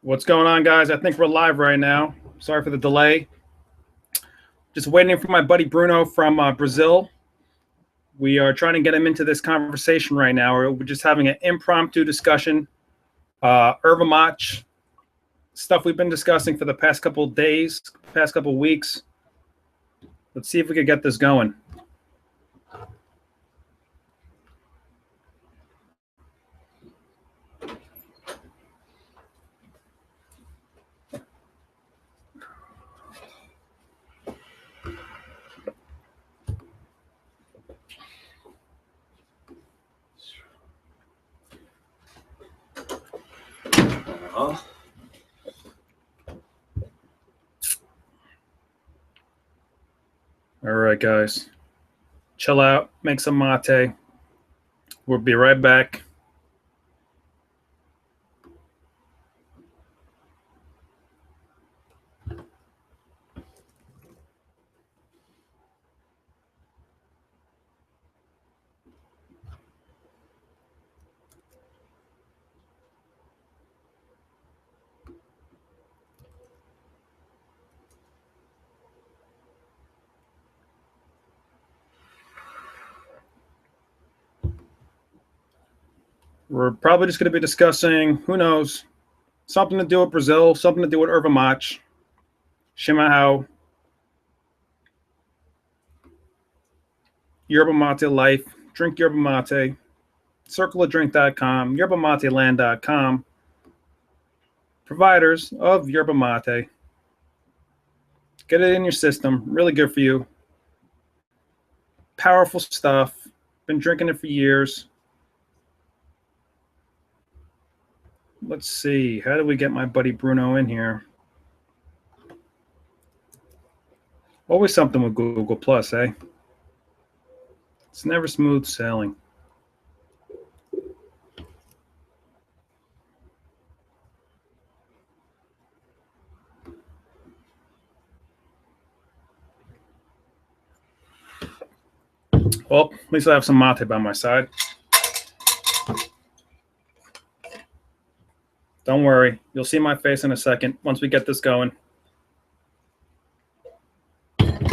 What's going on, guys? I think we're live right now. Sorry for the delay. Just waiting for my buddy Bruno from Brazil. We are trying to get him into this conversation right now. We're just having an impromptu discussion. Erva Mach, stuff we've been discussing for the past couple of days, past couple of weeks. Let's see if we could get this going. All right, guys. Chill out, make some mate. We'll be right back. We're probably just going to be discussing, who knows, something to do with Brazil, something to do with Erva Mach, Chimarrão, Yerba Mate Life, Drink Yerba Mate, CircleOfDrink.com, YerbaMateLand.com, providers of Yerba Mate. Get it in your system. Really good for you. Powerful stuff. Been drinking it for years. Let's see. How do we get my buddy Bruno in here? Always something with Google Plus, eh? It's never smooth sailing. Well, at least I have some mate by my side. Don't worry. You'll see my face in a second once we get this going. In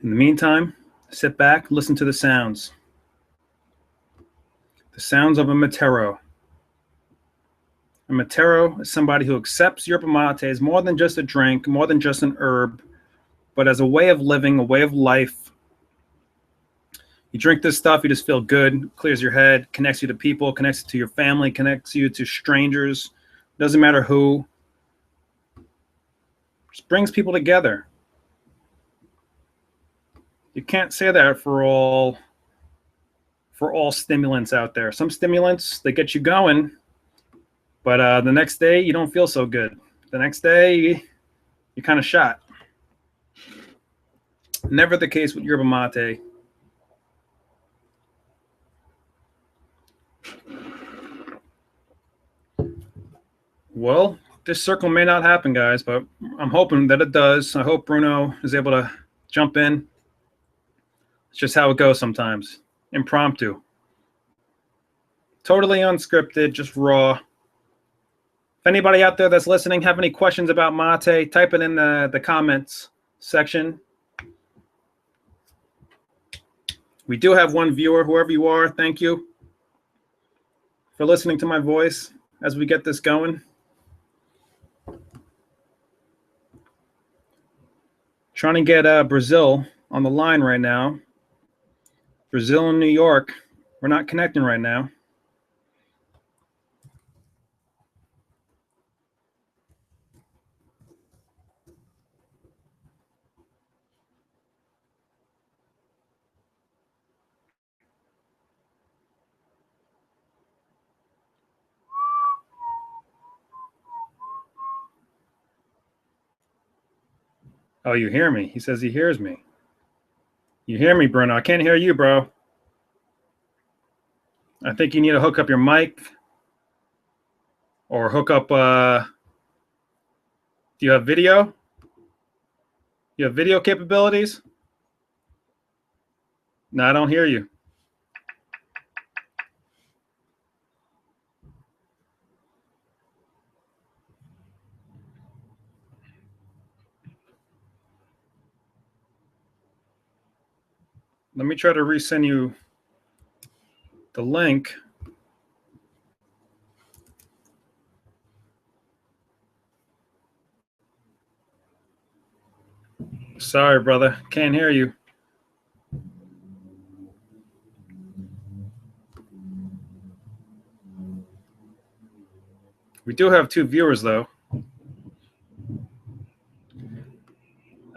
the meantime, sit back, listen to the sounds. The sounds of a Matero. A Matero is somebody who accepts yerba mate as more than just a drink, more than just an herb, but as a way of living, a way of life. You drink this stuff, you just feel good, clears your head, connects you to people, connects you to your family, connects you to strangers, doesn't matter who. Just brings people together. You can't say that for all stimulants out there. Some stimulants, they get you going, but the next day you don't feel so good. The next day you're kind of shot. Never the case with yerba mate. Well, this circle may not happen, guys, but I'm hoping that it does. I hope Bruno is able to jump in. It's just how it goes sometimes. Impromptu. Totally unscripted, just raw. If anybody out there that's listening have any questions about mate, type it in the comments section. We do have one viewer, whoever you are. Thank you for listening to my voice as we get this going. Trying to get Brazil on the line right now. Brazil and New York. We're not connecting right now. Oh, you hear me? He says he hears me. You hear me, Bruno? I can't hear you, bro. I think you need to hook up your mic or hook up. Do you have video? You have video capabilities? No, I don't hear you. Let me try to resend you the link. Sorry, brother. Can't hear you. We do have 2 viewers, though.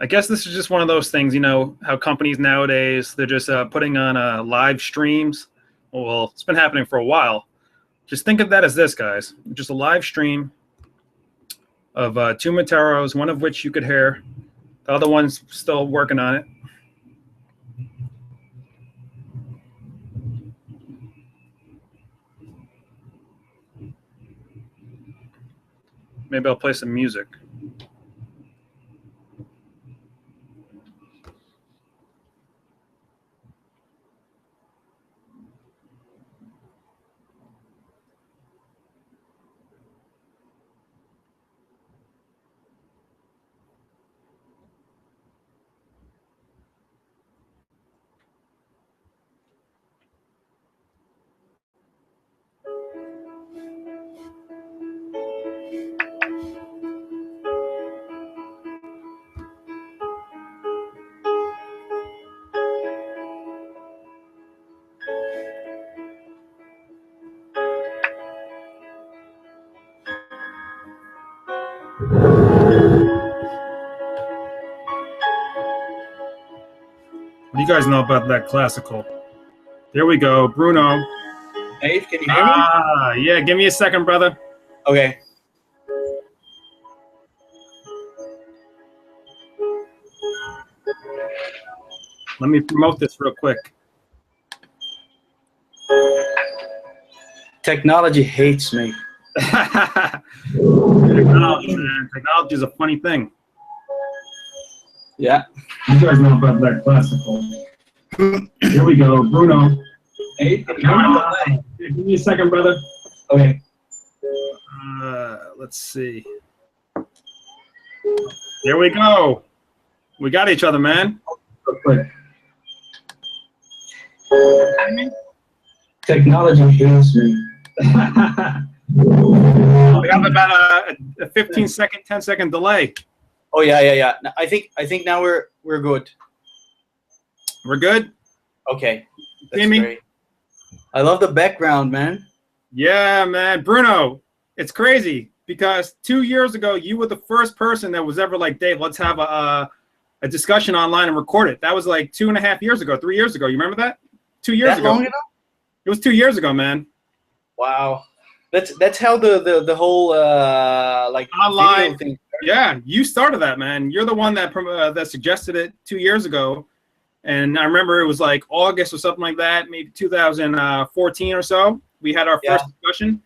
I guess this is just one of those things, you know, how companies nowadays, they're just putting on live streams. Well, it's been happening for a while. Just think of that as this, guys. Just a live stream of 2 Materos, one of which you could hear. The other one's still working on it. Maybe I'll play some music. What do you guys know about that classical? There we go, Bruno. Dave, can you hear me? Yeah, give me a second, brother. Okay. Let me promote this real quick. Technology hates me. Technology, man. Technology is a funny thing. Yeah. You guys know about that classical. Here we go, Bruno. Hey, Give me a second, brother. okay. Let's see. Here we go. We got each other, man. Real quick. Technology hates me. We have about a 15-second, 10-second delay. Oh yeah. I think now we're good. We're good? Okay. That's Jimmy? great. I love the background, man. Yeah, man. Bruno, it's crazy because 2 years ago, you were the first person that was ever like, Dave, let's have a discussion online and record it. That was like 2.5 years ago, 3 years ago. You remember that? 2 years ago. That long ago? It was 2 years ago, man. Wow. That's how the whole like Online video thing. Yeah, you started that, man. You're the one that that suggested it 2 years ago. And I remember it was like August or something like that, maybe 2014 or so. We had our first discussion.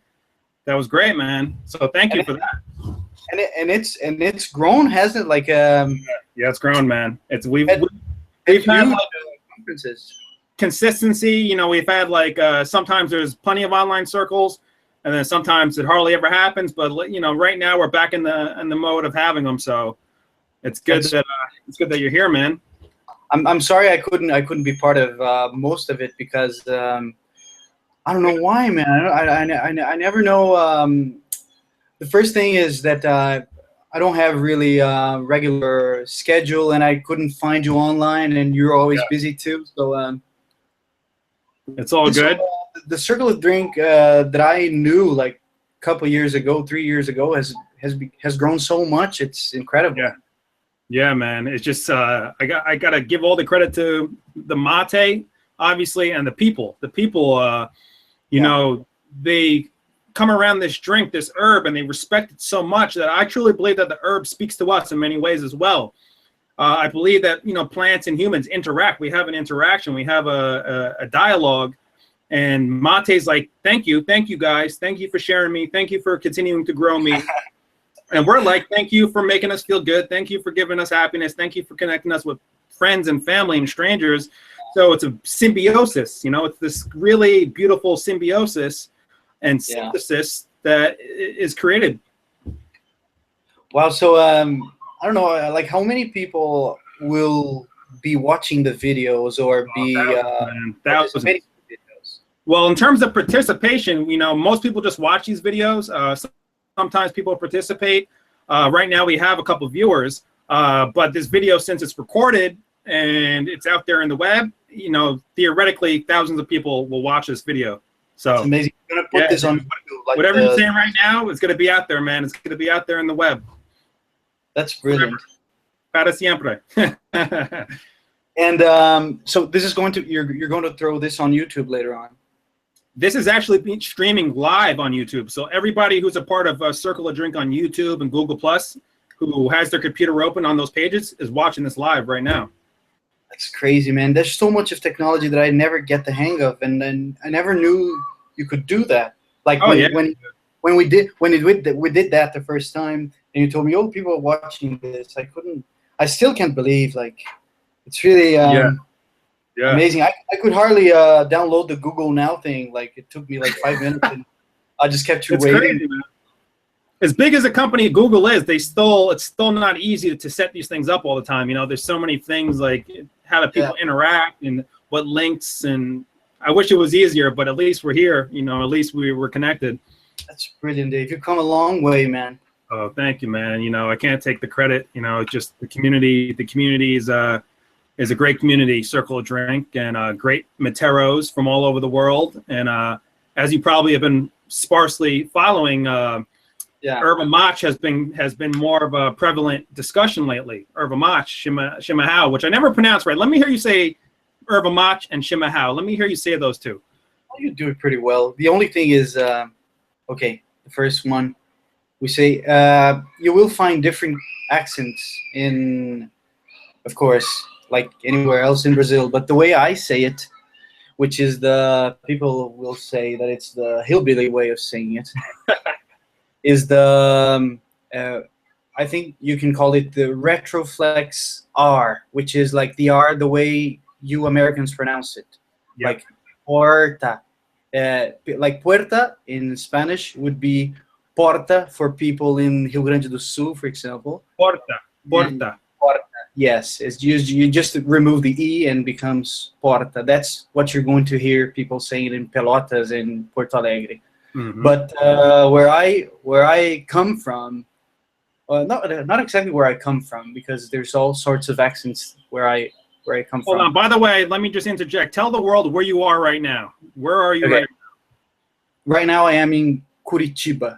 That was great, man. So thank you for that. And it's grown, hasn't it? Like Yeah, it's grown, man. We've had like conferences. consistency. You know, we've had like sometimes there's plenty of online circles, and then sometimes it hardly ever happens. But you know, right now we're back in the mode of having them. So it's good that you're here, man. I'm sorry I couldn't be part of most of it because I don't know why, man. I never know. The first thing is that I don't have really regular schedule, and I couldn't find you online, and you're always busy too. So it's all good. The Circle of Drink that I knew like a couple years ago, 3 years ago, has grown so much. It's incredible. Yeah, man. It's just I gotta give all the credit to the mate, obviously, and the people. The people, you know, they come around this drink, this herb, and they respect it so much that I truly believe that the herb speaks to us in many ways as well. I believe that, you know, plants and humans interact. We have an interaction. We have a dialogue. And mate's like, thank you guys. Thank you for sharing me. Thank you for continuing to grow me. And we're like, thank you for making us feel good. Thank you for giving us happiness. Thank you for connecting us with friends and family and strangers. So it's a symbiosis, you know, it's this really beautiful symbiosis and synthesis that is created. Wow. So I don't know, like how many people will be watching the videos or be participating in the videos. Well, in terms of participation, most people just watch these videos. Sometimes people participate. Right now we have a couple viewers, but this video, since it's recorded and it's out there in the web, theoretically thousands of people will watch this video. So it's amazing. You're gonna put this on YouTube, whatever you're saying right now, it's gonna be out there, man. It's gonna be out there in the web. That's brilliant. Para siempre. And so this is you're going to throw this on YouTube later on. This is actually being streaming live on YouTube. So everybody who's a part of Circle a Drink on YouTube and Google Plus, who has their computer open on those pages, is watching this live right now. That's crazy, man. There's so much of technology that I never get the hang of, and then I never knew you could do that. Like when we did that the first time, and you told me, "Oh, people are watching this." I still can't believe. Like, it's really amazing. I could hardly download the Google Now thing. Like, it took me like 5 minutes, and I just kept waiting. Crazy, man. As big as a company Google is, it's still not easy to set these things up all the time. There's so many things, like how do people interact and what links, and I wish it was easier, but at least we're here. At least we were connected. That's brilliant, Dave. You've come a long way, man. Oh, thank you, man. I can't take the credit. Just the community. The community is a great community, Circle a Drink, and great Materos from all over the world. And as you probably have been sparsely following, Erva Mach has been more of a prevalent discussion lately. Erva Mach, Shimahau, which I never pronounced right. Let me hear you say Erva Mach and Shimahau. Let me hear you say those two. Well, you do it pretty well. The only thing is, okay, the first one, we say you will find different accents in, of course, like anywhere else in Brazil. But the way I say it, which is people will say that it's the hillbilly way of saying it, is I think you can call it the retroflex R, which is like the R the way you Americans pronounce it. Yep. Like puerta. Like puerta in Spanish would be porta for people in Rio Grande do Sul, for example. Porta. Porta. Yes, it's you just remove the E and becomes porta. That's what you're going to hear people saying in Pelotas and Porto Alegre. Mm-hmm. But where I come from, not exactly where I come from, because there's all sorts of accents where I come from. Hold on. By the way, let me just interject. Tell the world where you are right now. Where are you right now? Right now I am in Curitiba.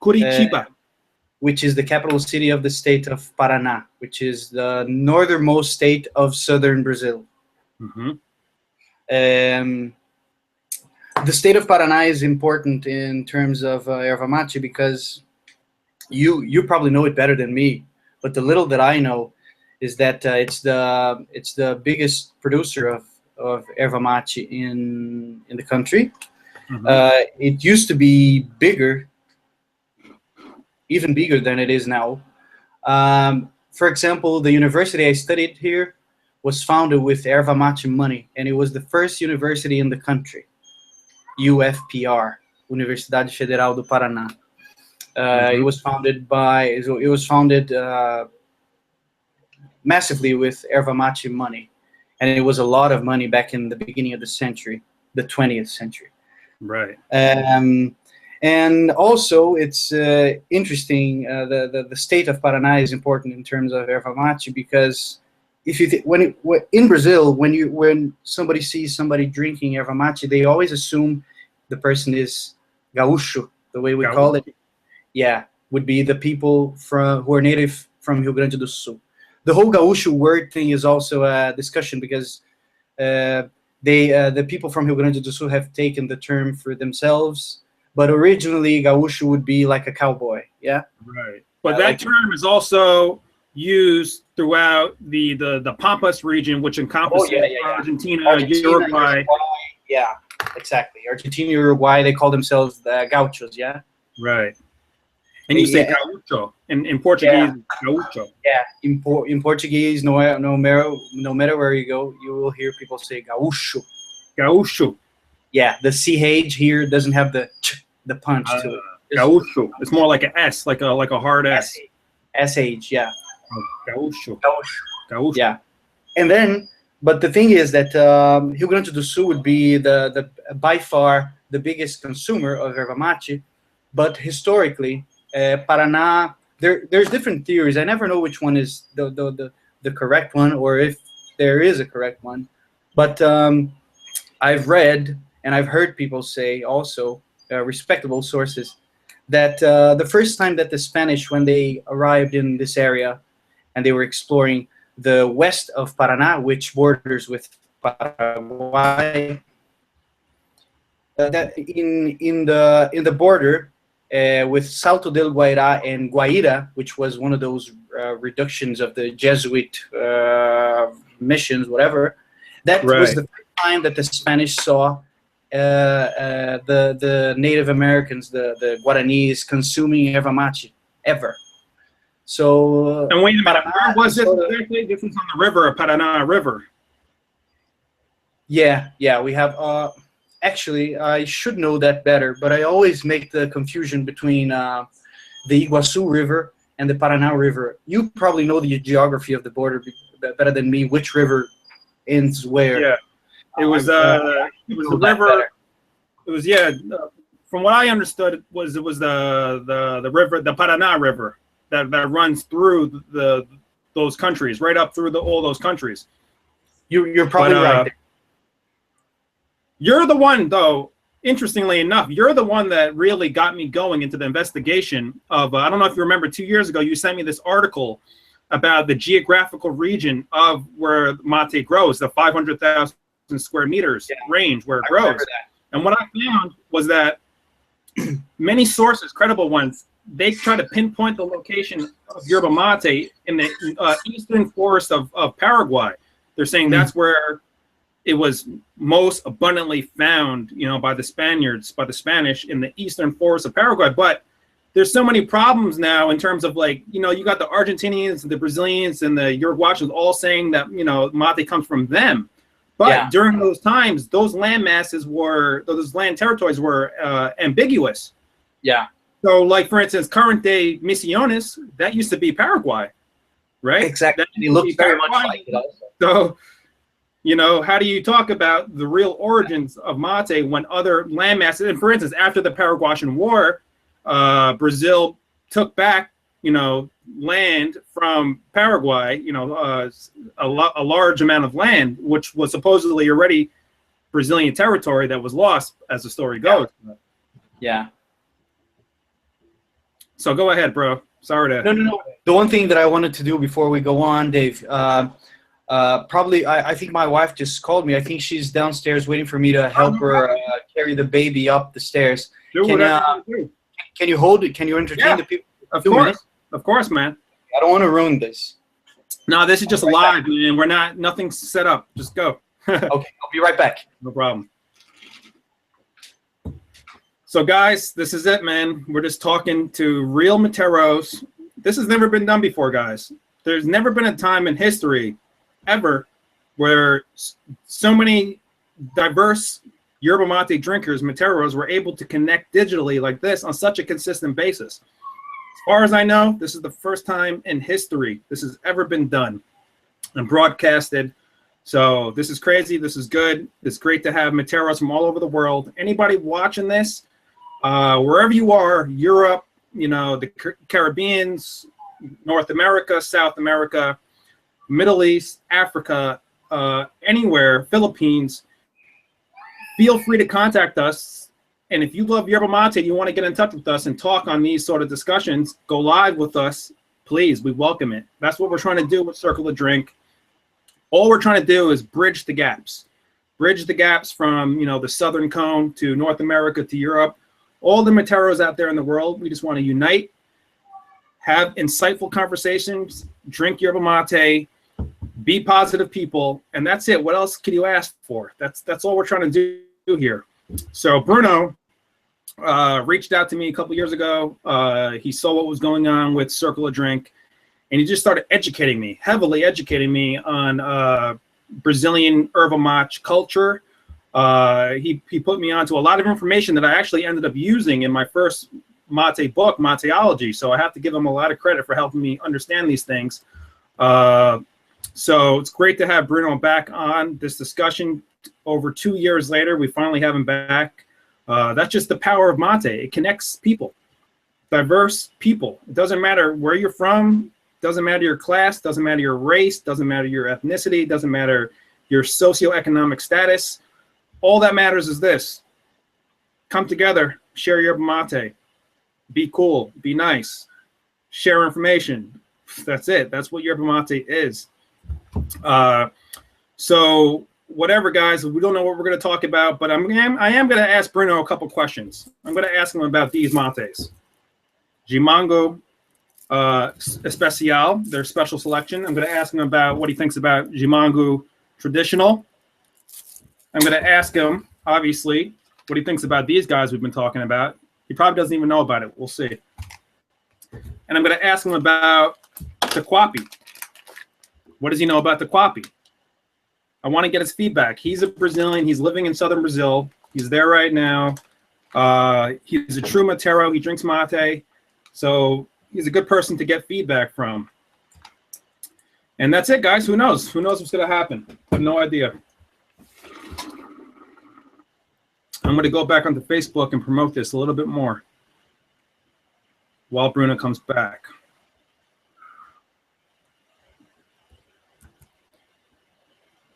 Curitiba. Which is the capital city of the state of Paraná, which is the northernmost state of southern Brazil. Mm-hmm. The state of Paraná is important in terms of Erva Mate, because you probably know it better than me, but the little that I know is that it's the biggest producer of Erva Mate in the country. Mm-hmm. It used to be bigger, even bigger than it is now. For example, the university I studied here was founded with Erva Mate money, and it was the first university in the country. UFPR, Universidade Federal do Paraná. It was founded massively with Erva Mate money, and it was a lot of money back in the beginning of the century, the 20th century. Right. And also, it's interesting. The state of Paraná is important in terms of Erva Mate, because if you in Brazil, when somebody sees somebody drinking Erva Mate, they always assume the person is gaúcho, the way we call it. Yeah, would be the people who are native from Rio Grande do Sul. The whole gaúcho word thing is also a discussion, because the people from Rio Grande do Sul have taken the term for themselves. But originally, gaúcho would be like a cowboy, yeah? Right. But that term is also used throughout the Pampas region, which encompasses Argentina, Uruguay. Yeah, exactly. Argentina, Uruguay, they call themselves the gauchos, yeah? Right. And you say gaúcho. In Portuguese, gaúcho. Yeah, in Portuguese, no matter where you go, you will hear people say gaúcho. Gaúcho. Yeah, the CH here doesn't have the punch to it. Gaúcho. It's more like an S, like a hard S. SH, yeah. Gaúcho. Yeah. And then, but the thing is that Rio Grande do Sul would be the by far the biggest consumer of erva mate, but historically, Paraná. There's different theories. I never know which one is the correct one, or if there is a correct one. But I've read and I've heard people say also, respectable sources, that the first time that the Spanish, when they arrived in this area and they were exploring the west of Paraná, which borders with Paraguay, that in the border with Salto del Guairá and Guaíra, which was one of those reductions of the Jesuit missions, whatever, that was the first time that the Spanish saw the Native Americans, the Guaranis, consuming erva mate ever. So, and wait a minute, where was this exactly? This is on the river, Paraná River. Yeah, we have. Actually, I should know that better, but I always make the confusion between the Iguaçu River and the Paraná River. You probably know the geography of the border better than me. Which river ends where? Yeah, it was the river. It was from what I understood, it was the river, the Paraná River, that runs through those countries, right up through all those countries. You're probably right. You're the one, though, interestingly enough, you're the one that really got me going into the investigation of, I don't know if you remember 2 years ago, you sent me this article about the geographical region of where mate grows, the 500,000 square meters range where it grows. And what I found was that many sources, credible ones, they try to pinpoint the location of yerba mate in the eastern forest of Paraguay. They're saying that's where it was most abundantly found, by the Spaniards, by the Spanish in the eastern forest of Paraguay. But there's so many problems now in terms of you got the Argentinians, the Brazilians, and the Uruguayans all saying that, mate comes from them. But during those times, those land territories were ambiguous. Yeah. So, for instance, current day Misiones, that used to be Paraguay, right? Exactly. It looks very much like it also. So, how do you talk about the real origins of mate when other landmasses, and for instance, after the Paraguayan War, Brazil took back, land from Paraguay, a large amount of land, which was supposedly already Brazilian territory that was lost, as the story goes. Yeah. So go ahead, bro. Sorry to... No. The one thing that I wanted to do before we go on, Dave, probably, I think my wife just called me. I think she's downstairs waiting for me to help her carry the baby up the stairs. Can you hold it? Can you entertain the people? Of course, man. I don't want to ruin this. No, this is just live, man. We're nothing's set up. Just go. Okay, I'll be right back. No problem. So, guys, this is it, man. We're just talking to real Materos. This has never been done before, guys. There's never been a time in history, ever, where so many diverse yerba mate drinkers, Materos, were able to connect digitally like this on such a consistent basis. As far as I know, this is the first time in history this has ever been done and broadcasted. So this is crazy. This is good. It's great to have Materos from all over the world. Anybody watching this, wherever you are, Europe, the Caribbeans, North America, South America, Middle East, Africa, anywhere, Philippines, feel free to contact us. And if you love yerba mate, you want to get in touch with us and talk on these sort of discussions, go live with us, please. We welcome it. That's what we're trying to do with Circle of Drink. All we're trying to do is bridge the gaps. Bridge the gaps from, the Southern Cone to North America to Europe. All the Materos out there in the world, we just want to unite, have insightful conversations, drink yerba mate, be positive people, and that's it. What else can you ask for? That's all we're trying to do here. So Bruno reached out to me a couple years ago. He saw what was going on with Circle of Drink, and he just started educating me, heavily educating me on Brazilian erva mate culture. He put me onto a lot of information that I actually ended up using in my first mate book, Mateology. So I have to give him a lot of credit for helping me understand these things. So it's great to have Bruno back on this discussion. Over 2 years later, we finally have him back. That's just the power of mate. It connects people, diverse people. It doesn't matter where you're from, doesn't matter your class, doesn't matter your race, doesn't matter your ethnicity, doesn't matter your socioeconomic status. All that matters is this. Come together, share yerba mate, be cool, be nice, share information. That's it. That's what yerba mate is. So whatever, guys, we don't know what we're going to talk about, but I am going to ask Bruno a couple questions. I'm going to ask him about these mates. Jimango Especial, their special selection. I'm going to ask him about what he thinks about Jimango Traditional. I'm going to ask him, obviously, what he thinks about these guys we've been talking about. He probably doesn't even know about it. We'll see. And I'm going to ask him about the Quapi. What does he know about the Quapi? I want to get his feedback. He's a Brazilian. He's living in southern Brazil. He's there right now. He's a true Matero. He drinks mate. So he's a good person to get feedback from. And that's it, guys. Who knows? Who knows what's going to happen? I have no idea. I'm going to go back onto Facebook and promote this a little bit more while Bruno comes back.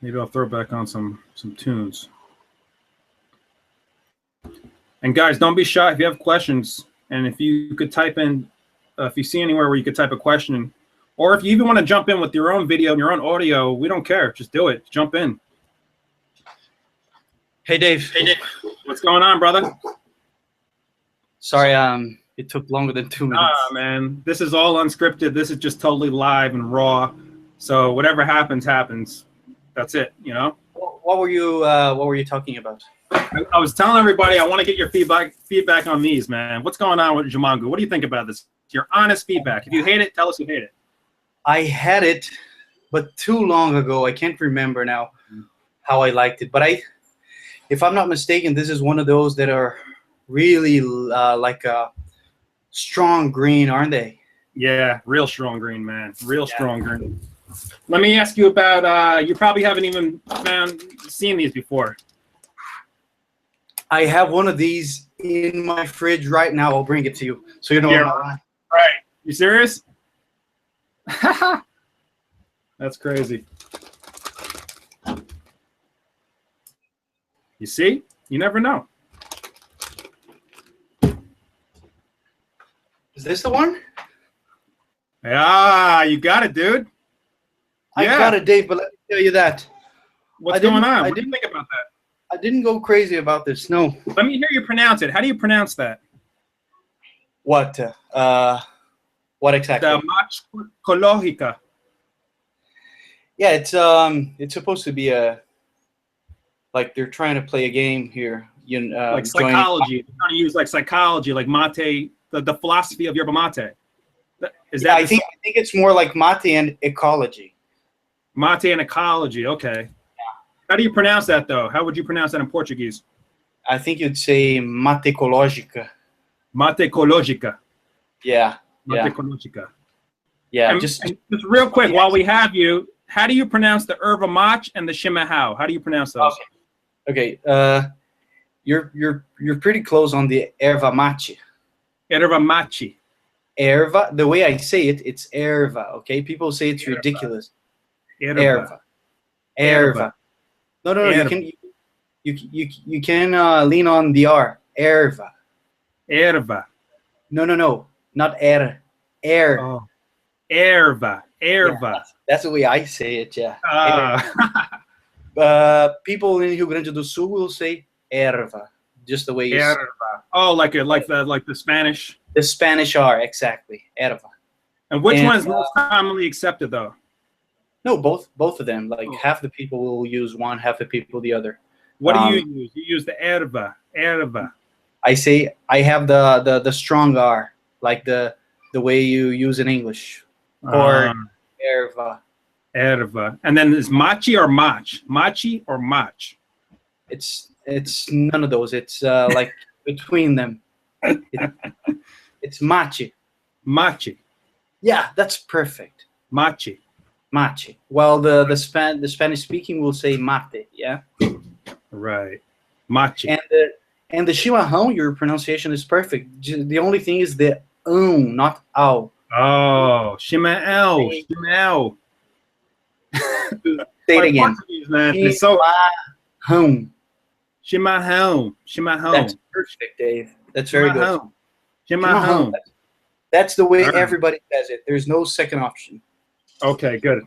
Maybe I'll throw back on some tunes. And guys, don't be shy if you have questions. And if you could type in, if you see anywhere where you could type a question, or if you even want to jump in with your own video and your own audio, we don't care. Just do it. Jump in. Hey, Dave. Hey, Dave. What's going on, brother? Sorry, it took longer than 2 minutes. Man, this is all unscripted. This is just totally live and raw. So whatever happens, happens. That's it, you know. What were you talking about? I was telling everybody I want to get your feedback on these, man. What's going on with Jimango? What do you think about this? Your honest feedback. If you hate it, tell us you hate it. I had it, but too long ago. I can't remember now how I liked it. But if I'm not mistaken, this is one of those that are really like a strong green, aren't they? Yeah, real strong green, man. Real strong green. Let me ask you about, you probably haven't even seen these before. I have one of these in my fridge right now. I'll bring it to you so you know. Yeah, right. You serious? That's crazy. You see? You never know. Is this the one? Ah, you got it, dude. I got it, Dave, but let me tell you that. What's going on? What do you think about that? I didn't go crazy about this, no. Let me hear you pronounce it. How do you pronounce that? What? What exactly? The match ecologica. Yeah, it's supposed to be like they're trying to play a game here. Like psychology. They're trying to use like psychology, like mate, the philosophy of yerba mate. Is that? I think it's more like mate and ecology. Mate and ecology. Okay. How do you pronounce that, though? How would you pronounce that in Portuguese? I think you'd say mate ecológica. Mate ecológica. Yeah. Mate ecológica. Yeah. And just real quick, while we have you, how do you pronounce the Erva mach and the chimarrão? How do you pronounce those? Okay. You're pretty close on the Erva mach. Erva machi. Erva. The way I say it, it's Erva. Okay. People say it's ridiculous. Erva. Erva. No. Erva. You can lean on the R. Erva. Erva. No. Not er. Air. Oh. Erva. Erva. Yeah, that's the way I say it. Yeah. People in Rio Grande do Sul will say erva, just the way you say. Erva. Oh, like the Spanish. The Spanish R, exactly. Erva. And which one is most commonly accepted, though? No, both of them. Like half the people will use one, half the people the other. What do you use? You use the erva. Erva. I have the strong R, like the way you use in English. Or erva. Erva. And then is machi or mach? Machi or mach? It's none of those. It's like between them. It's machi. Machi. Yeah, that's perfect. Machi. Mate. Well, the Spanish speaking will say mate. Yeah. Right. Machi. And the chimarrão, your pronunciation is perfect. The only thing is the not ao. Oh, Shimao. Shimao. Say it My again. Portuguese, man. It's so Chimarrão. Shimahome. Shimahome. That's perfect, Dave. That's very good. Shimahome. That's the way All right. everybody says it. There's no second option. Okay, good.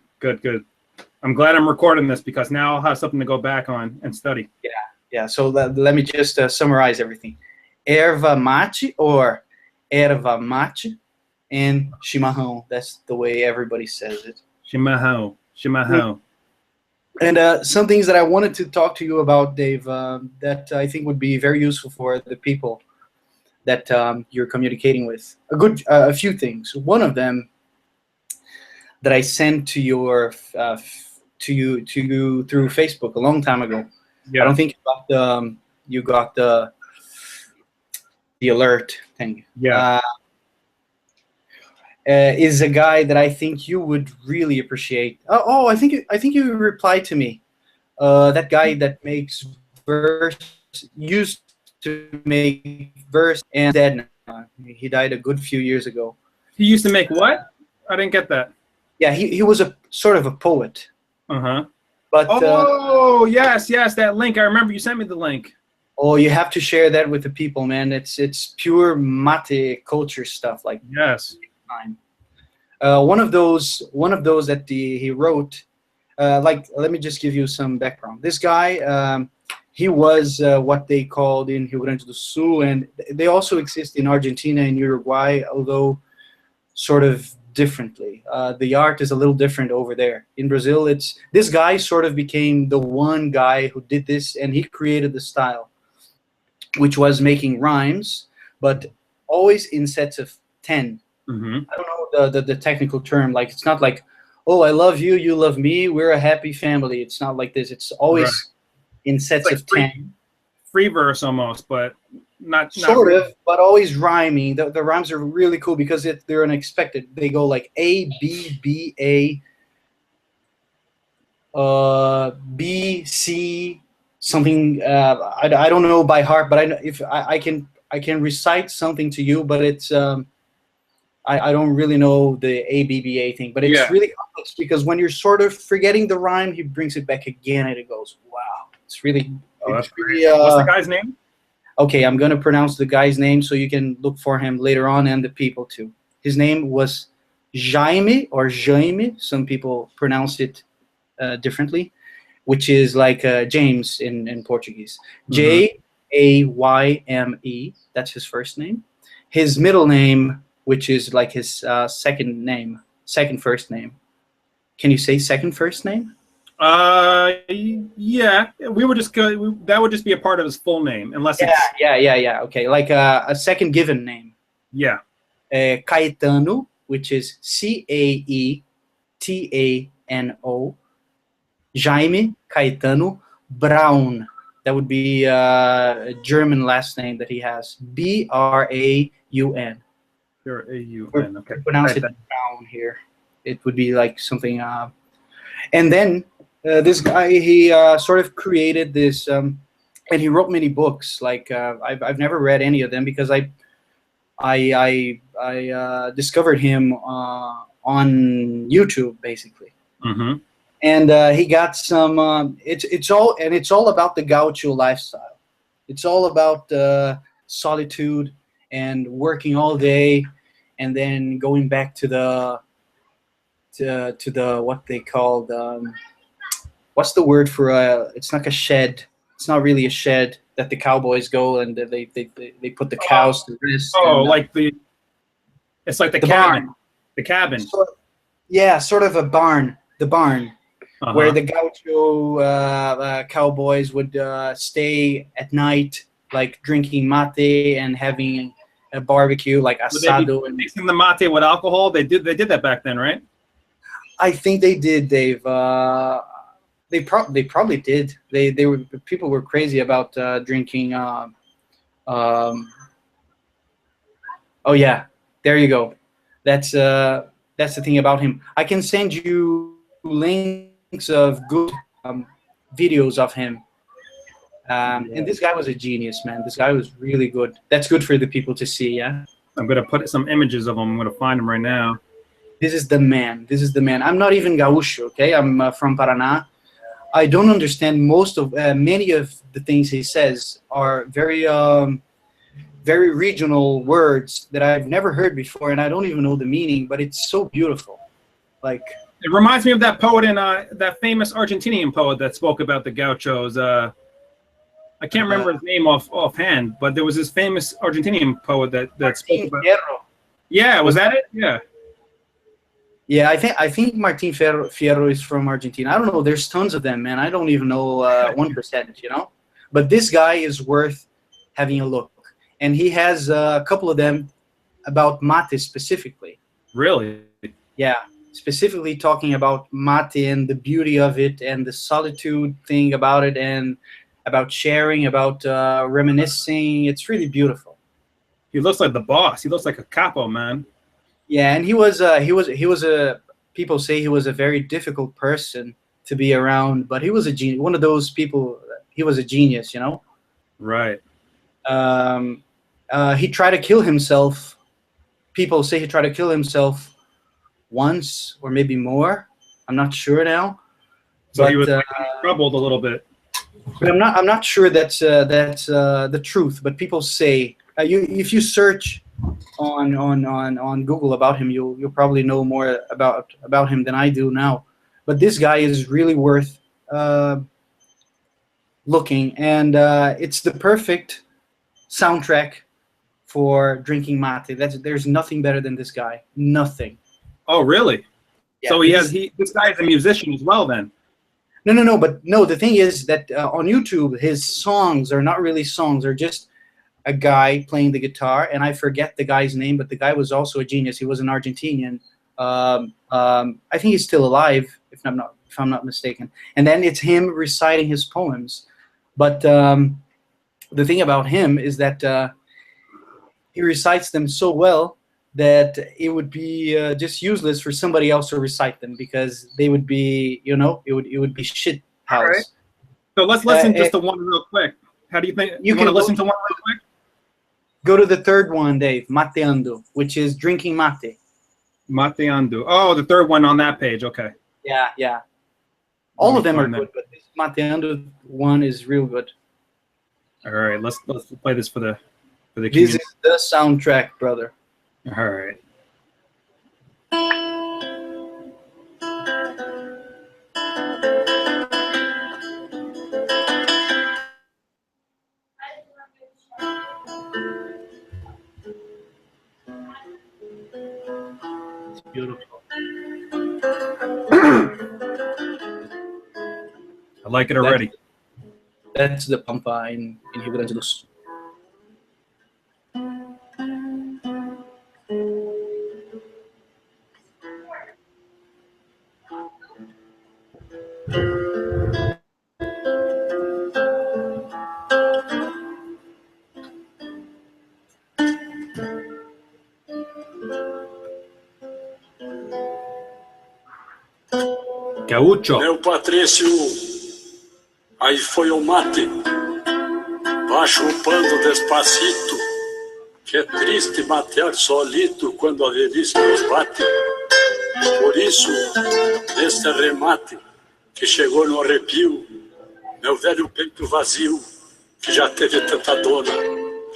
I'm glad I'm recording this because now I'll have something to go back on and study. Yeah. So let me just summarize everything. Erva mate or erva mate and chimarrão. That's the way everybody says it. Shimahome. And some things that I wanted to talk to you about, Dave, that I think would be very useful for the people that you're communicating with. A few things. One of them that I sent to you through Facebook a long time ago. Yeah. I don't think you got the alert thing. Yeah. Is a guy that I think you would really appreciate. I think you replied to me. That guy that makes verse used to make verse and dead now. He died a good few years ago. He used to make what? I didn't get that. Yeah, he was a sort of a poet. Uh-huh. But yes, that link. I remember you sent me the link. Oh, you have to share that with the people, man. It's pure mate culture stuff. Like yes. One of those that he wrote. Let me just give you some background. This guy, he was what they called in Rio Grande do Sul, and they also exist in Argentina and Uruguay, although sort of differently. The art is a little different over there. In Brazil, this guy sort of became the one guy who did this, and he created the style, which was making rhymes, but always in sets of 10. Mm-hmm. I don't know the technical term. Like, it's not like, oh, I love you, you love me, we're a happy family. It's not like this. It's always in sets of 10. Free verse almost, but not sort of, but always rhyming. The rhymes are really cool because they're unexpected. They go like A, B, B, A, B, C, something. I don't know by heart, but I can recite something to you, but it's I don't really know the ABBA thing, but it's really complex because when you're sort of forgetting the rhyme, he brings it back again, and it goes, wow. It's really. What's the guy's name? Okay, I'm gonna pronounce the guy's name so you can look for him later on, and the people too. His name was Jaime or Jaime. Some people pronounce it differently, which is like James in Portuguese. Mm-hmm. Jayme. That's his first name. His middle name, which is like his second first name. Can you say second first name? Yeah. We would just go. That would just be a part of his full name, unless it's yeah. Okay, like a second given name. Yeah. Caetano, which is Caetano. Jaime Caetano Braun. That would be a German last name that he has. Braun. Braun. Okay. Pronounce it Braun here. It would be like something. And then this guy, he sort of created this, and he wrote many books. Like I've never read any of them because I discovered him on YouTube basically. Mm-hmm. And he got some. It's all about the gaucho lifestyle. It's all about solitude and working all day, and then going back to the what they called what's the word for it's like a shed. It's not really a shed that the cowboys go and they put the cows to rest. It's like the cabin. Barn. The cabin. Sort of a barn. The barn. Uh-huh. Where the gaucho cowboys would stay at night, like drinking mate and having a barbecue, like asado. And mixing the mate with alcohol. They did that back then, right? I think they did, Dave. They probably did. People were crazy about drinking. Oh yeah, there you go. That's the thing about him. I can send you links of good videos of him. And this guy was a genius, man. This guy was really good. That's good for the people to see, yeah? I'm going to put some images of him. I'm going to find him right now. This is the man. This is the man. I'm not even Gaúcho, okay? I'm from Paraná. I don't understand many of the things he says are very regional words that I've never heard before, and I don't even know the meaning, but it's so beautiful. Like, it reminds me of that poet in that famous Argentinian poet that spoke about the gauchos. I can't remember his name offhand, but there was this famous Argentinian poet that spoke about. Fierro. Yeah, was that it? Yeah. Yeah, I think Martin Fierro is from Argentina. I don't know. There's tons of them, man. I don't even know 1%, you know? But this guy is worth having a look. And he has a couple of them about mate specifically. Really? Yeah, specifically talking about mate and the beauty of it and the solitude thing about it and about sharing, about reminiscing. It's really beautiful. He looks like the boss. He looks like a capo, man. Yeah, and he was people say he was a very difficult person to be around, but he was a genius. One of those people. He was a genius, you know. Right. He tried to kill himself. People say he tried to kill himself once or maybe more. I'm not sure now. So he was troubled a little bit. But I'm not sure that's the truth. But people say if you search on Google about him, you'll probably know more about him than I do now. But this guy is really worth looking, and it's the perfect soundtrack for drinking mate. There's nothing better than this guy. Nothing. Oh, really? Yeah, so this guy is a musician as well, then? No. But no, the thing is that on YouTube, his songs are not really songs. They're just a guy playing the guitar, and I forget the guy's name, but the guy was also a genius. He was an Argentinian. I think he's still alive, if I'm not mistaken. And then it's him reciting his poems. But the thing about him is that he recites them so well that it would be just useless for somebody else to recite them, because they would be, it would be shit house. Right. So let's listen just to one real quick. How do you think? You want to listen to one real quick? Go to the third one, Dave, Mateando, which is drinking mate. Mateando. Oh, the third one on that page. Okay. Yeah. All of them are good, but this Mateando one is real good. All right, let's play this for the This is the soundtrack, brother. All right. It's beautiful. I like it already. That's the Pampa in Rio Grande do Sul. Gaúcho. Meu Patrício, aí foi o mate, vá chupando despacito, que é triste matear solito quando a velhice nos bate. Por isso, neste remate, que chegou no arrepio, meu velho peito vazio, que já teve tanta dona,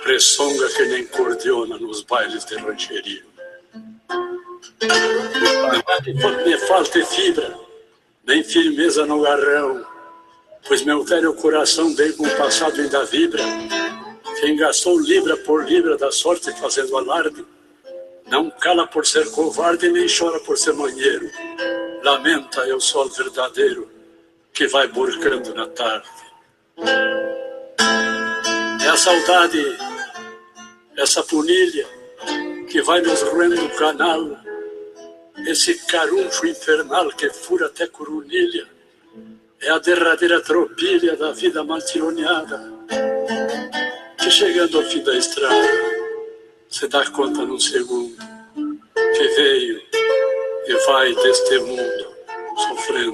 ressonga que nem cordiona nos bailes de rancheria. Me falta fibra, nem firmeza no garrão, pois meu velho coração bem compassado ainda vibra. Quem gastou libra por libra da sorte fazendo alarde, não cala por ser covarde, nem chora por ser manheiro. Lamenta é o sol verdadeiro, que vai burcando na tarde. É a saudade, essa punilha, que vai nos roendo o canal, esse caruncho infernal que fura até Corunilha, é a derradeira tropilha da vida maltironeada, que chegando ao fim da estrada, se dá conta num segundo, que veio e vai deste mundo, sofrendo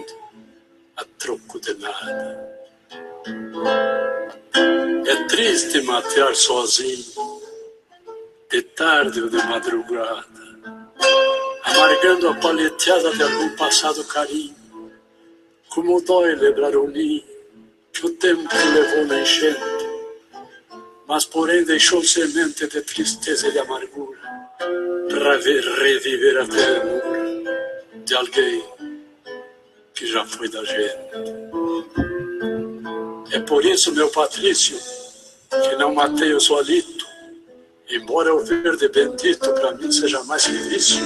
troco de nada. É triste matear sozinho, de tarde ou de madrugada, amargando a paleteada de algum passado carinho. Como dói lembrar o ninho que o tempo levou na enchente, mas porém deixou semente de tristeza e de amargura, para reviver a ternura de alguém que já foi da gente. É por isso, meu Patrício, que não matei o solito, embora o verde bendito para mim seja mais que vício.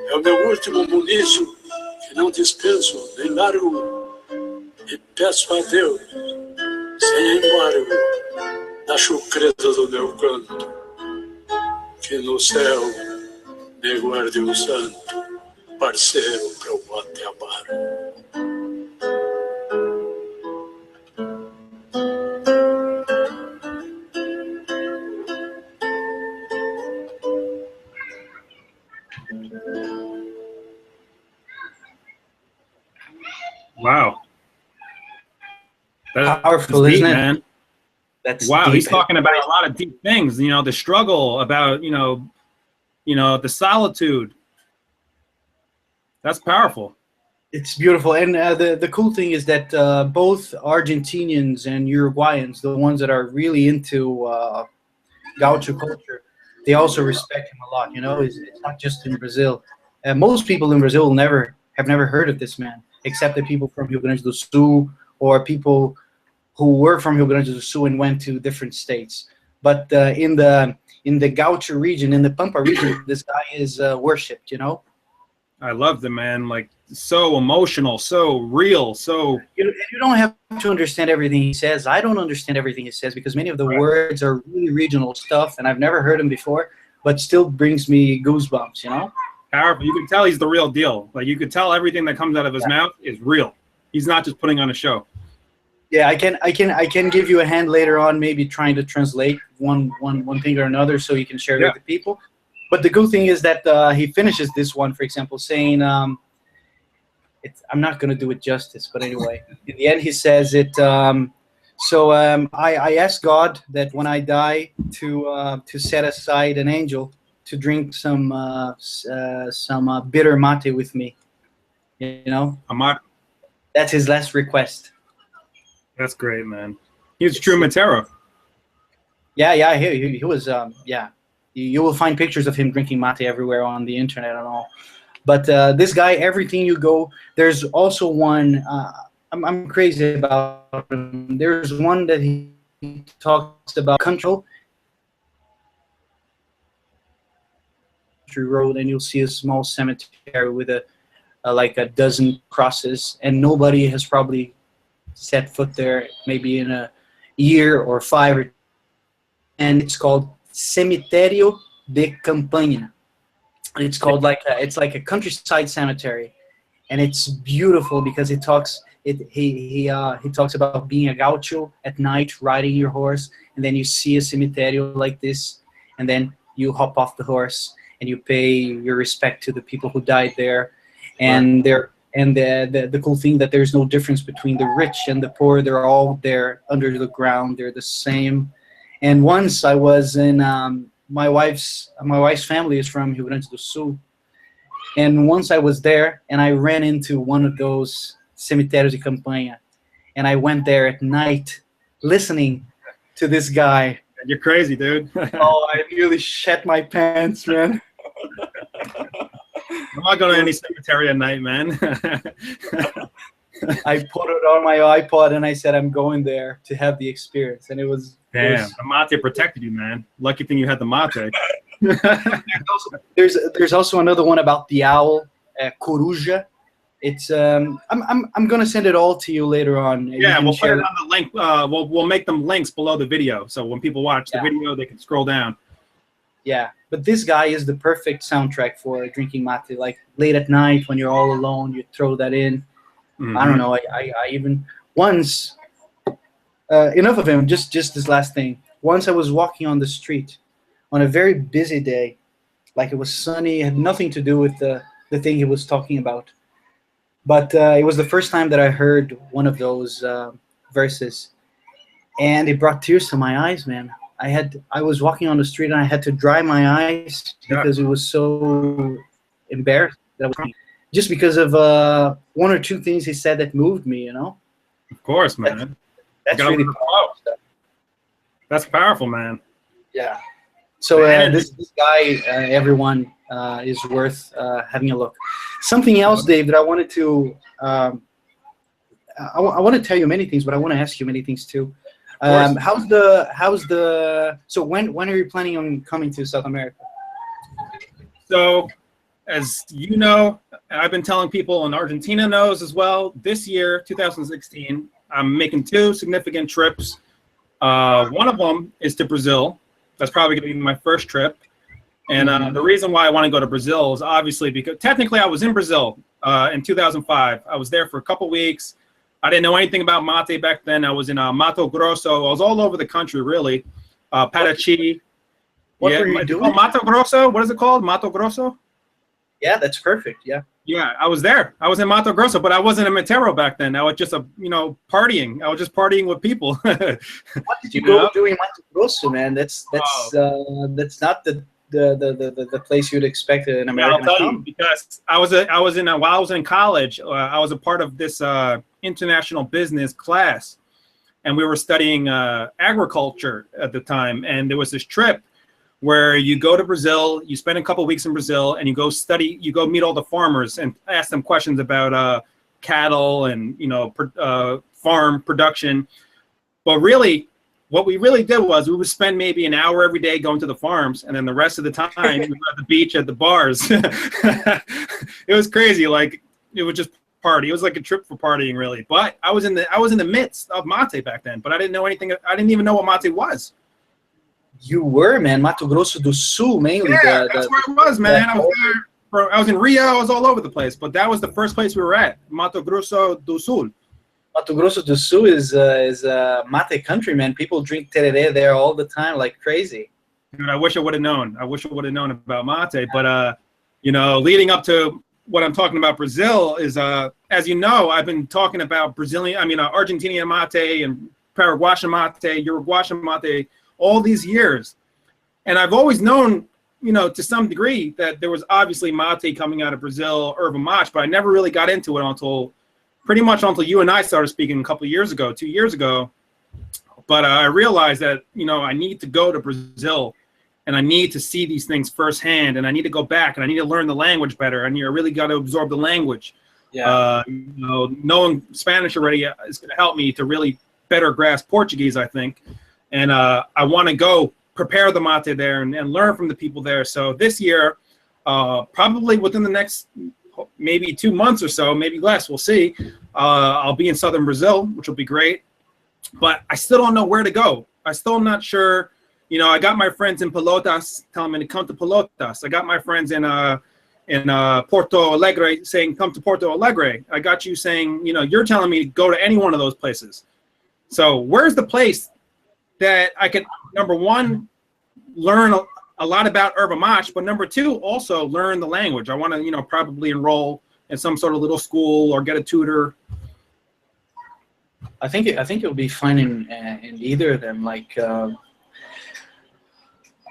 É o meu último munizo, que não dispenso nem largo, e peço a Deus, sem embargo, na chucreza do meu canto, que no céu me guarde um santo, parceiro para o bate amaro. Wow. That's Powerful, deep, isn't it? man. That's Wow, deep. he's talking about a lot of deep things. You know, the struggle, about the solitude. That's powerful. It's beautiful, and the cool thing is that both Argentinians and Uruguayans, the ones that are really into gaucho culture, they also respect him a lot. You know, it's not just in Brazil. Most people in Brazil have never heard of this man, except the people from Rio Grande do Sul or people who were from Rio Grande do Sul and went to different states. But in the Gaucho region, in the Pampa region, this guy is worshipped. You know. I love the man, like so emotional, so real, so. You don't have to understand everything he says. I don't understand everything he says because many of the words are really regional stuff, and I've never heard him before, but still brings me goosebumps. You know. Powerful. You can tell he's the real deal. Like, you could tell everything that comes out of his mouth is real. He's not just putting on a show. Yeah, I can give you a hand later on, maybe trying to translate one thing or another, so you can share it with the people. But the good thing is that he finishes this one, for example, saying, I'm not going to do it justice, but anyway, in the end he says it. I ask God that when I die to set aside an angel to drink some bitter mate with me. You know, that's his last request. That's great, man. He was true Matero. Yeah, he was. You will find pictures of him drinking mate everywhere on the internet and all. But this guy, everything you go, there's also one. I'm crazy about him. There's one that he talks about control. Road, and you'll see a small cemetery with like a dozen crosses, and nobody has probably set foot there maybe in a year or 5 and it's called Cemitério de Campanha. It's called it's like a countryside cemetery, and it's beautiful because he talks about being a gaucho at night, riding your horse, and then you see a cemitério like this, and then you hop off the horse and you pay your respect to the people who died there, and the cool thing that there's no difference between the rich and the poor. They're all there under the ground. They're the same. And once I was in my wife's family is from Rio Grande do Sul, and once I was there and I ran into one of those cemitérios de campanha, and I went there at night listening to this guy. You're crazy, dude. Oh, I nearly shat my pants, man. I'm not going to any cemetery at night, man. I put it on my iPod and I said, I'm going there to have the experience. And it was... Damn, the mate protected you, man. Lucky thing you had the mate. There's also another one about the owl, Coruja. It's I'm gonna send it all to you later on. Yeah, we'll put it on the link. We'll make them links below the video, so when people watch the video, they can scroll down. Yeah, but this guy is the perfect soundtrack for drinking mate. Like late at night when you're all alone, you throw that in. Mm-hmm. I don't know. I even once. Enough of him. Just this last thing. Once I was walking on the street on a very busy day, like it was sunny, it had nothing to do with the thing he was talking about. But it was the first time that I heard one of those verses, and it brought tears to my eyes, man. I was walking on the street and I had to dry my eyes Yeah. because it was so embarrassed that I was crying. Just because of one or two things he said that moved me, you know. Of course, man. That's gotta really let it flow. That's powerful, man. yeah. So this guy, everyone, is worth having a look. Something else, Dave, that I wanted to. I want to tell you many things, but I want to ask you many things too. How's the? So when are you planning on coming to South America? So, as you know, I've been telling people, and Argentina knows as well, this year, 2016, I'm making 2 significant trips. One of them is to Brazil. That's probably going to be my first trip. And the reason why I want to go to Brazil is obviously because technically I was in Brazil in 2005. I was there for a couple weeks. I didn't know anything about mate back then. I was in Mato Grosso. I was all over the country, really. Paraty. What were you doing? Mato Grosso? What is it called? Mato Grosso? Yeah, that's perfect. Yeah. Yeah, I was there. I was in Mato Grosso, but I wasn't in Matero back then. I was just partying. I was just partying with people. What did you go doing Mato Grosso, man? That's not the place you'd expect an American I'll tell you, because while I was in college, I was a part of this international business class, and we were studying agriculture at the time. And there was this trip where you go to Brazil, you spend a couple of weeks in Brazil, and you go meet all the farmers and ask them questions about cattle and farm production. But really, what we really did was we would spend maybe an hour every day going to the farms, and then the rest of the time we were at the beach at the bars. It was crazy. Like, it was just party. It was like a trip for partying, really. But I was in the midst of mate back then, but I didn't know anything. I didn't even know what mate was. You were, man, Mato Grosso do Sul mainly. Yeah, that's where it was, man. I was there. I was in Rio. I was all over the place, but that was the first place we were at, Mato Grosso do Sul. Mato Grosso do Sul is mate country, man. People drink tereré there all the time like crazy. Dude, I wish I would have known. I wish I would have known about mate. But leading up to what I'm talking about Brazil is, as you know, I've been talking about Argentinian mate and Paraguayan mate, Uruguayan mate, all these years. And I've always known, to some degree, that there was obviously mate coming out of Brazil, Erva mate, but I never really got into it until you and I started speaking a couple of years ago, 2 years ago. But I realized that, I need to go to Brazil, and I need to see these things firsthand, and I need to go back, and I need to learn the language better, and you really got to absorb the language. Yeah. Knowing Spanish already is going to help me to really better grasp Portuguese, I think. And I want to go prepare the mate there and learn from the people there. So this year, probably within the next maybe 2 months or so, maybe less, we'll see. I'll be in southern Brazil, which will be great. But I still don't know where to go. I still am not sure. I got my friends in Pelotas telling me to come to Pelotas. I got my friends in Porto Alegre saying come to Porto Alegre. I got you saying, you're telling me to go to any one of those places. So where's the place that I could, number one, learn a lot about Erva mate, but number two, also learn the language. I want to, probably enroll in some sort of little school or get a tutor. I think it'll be fine in either of them. Like,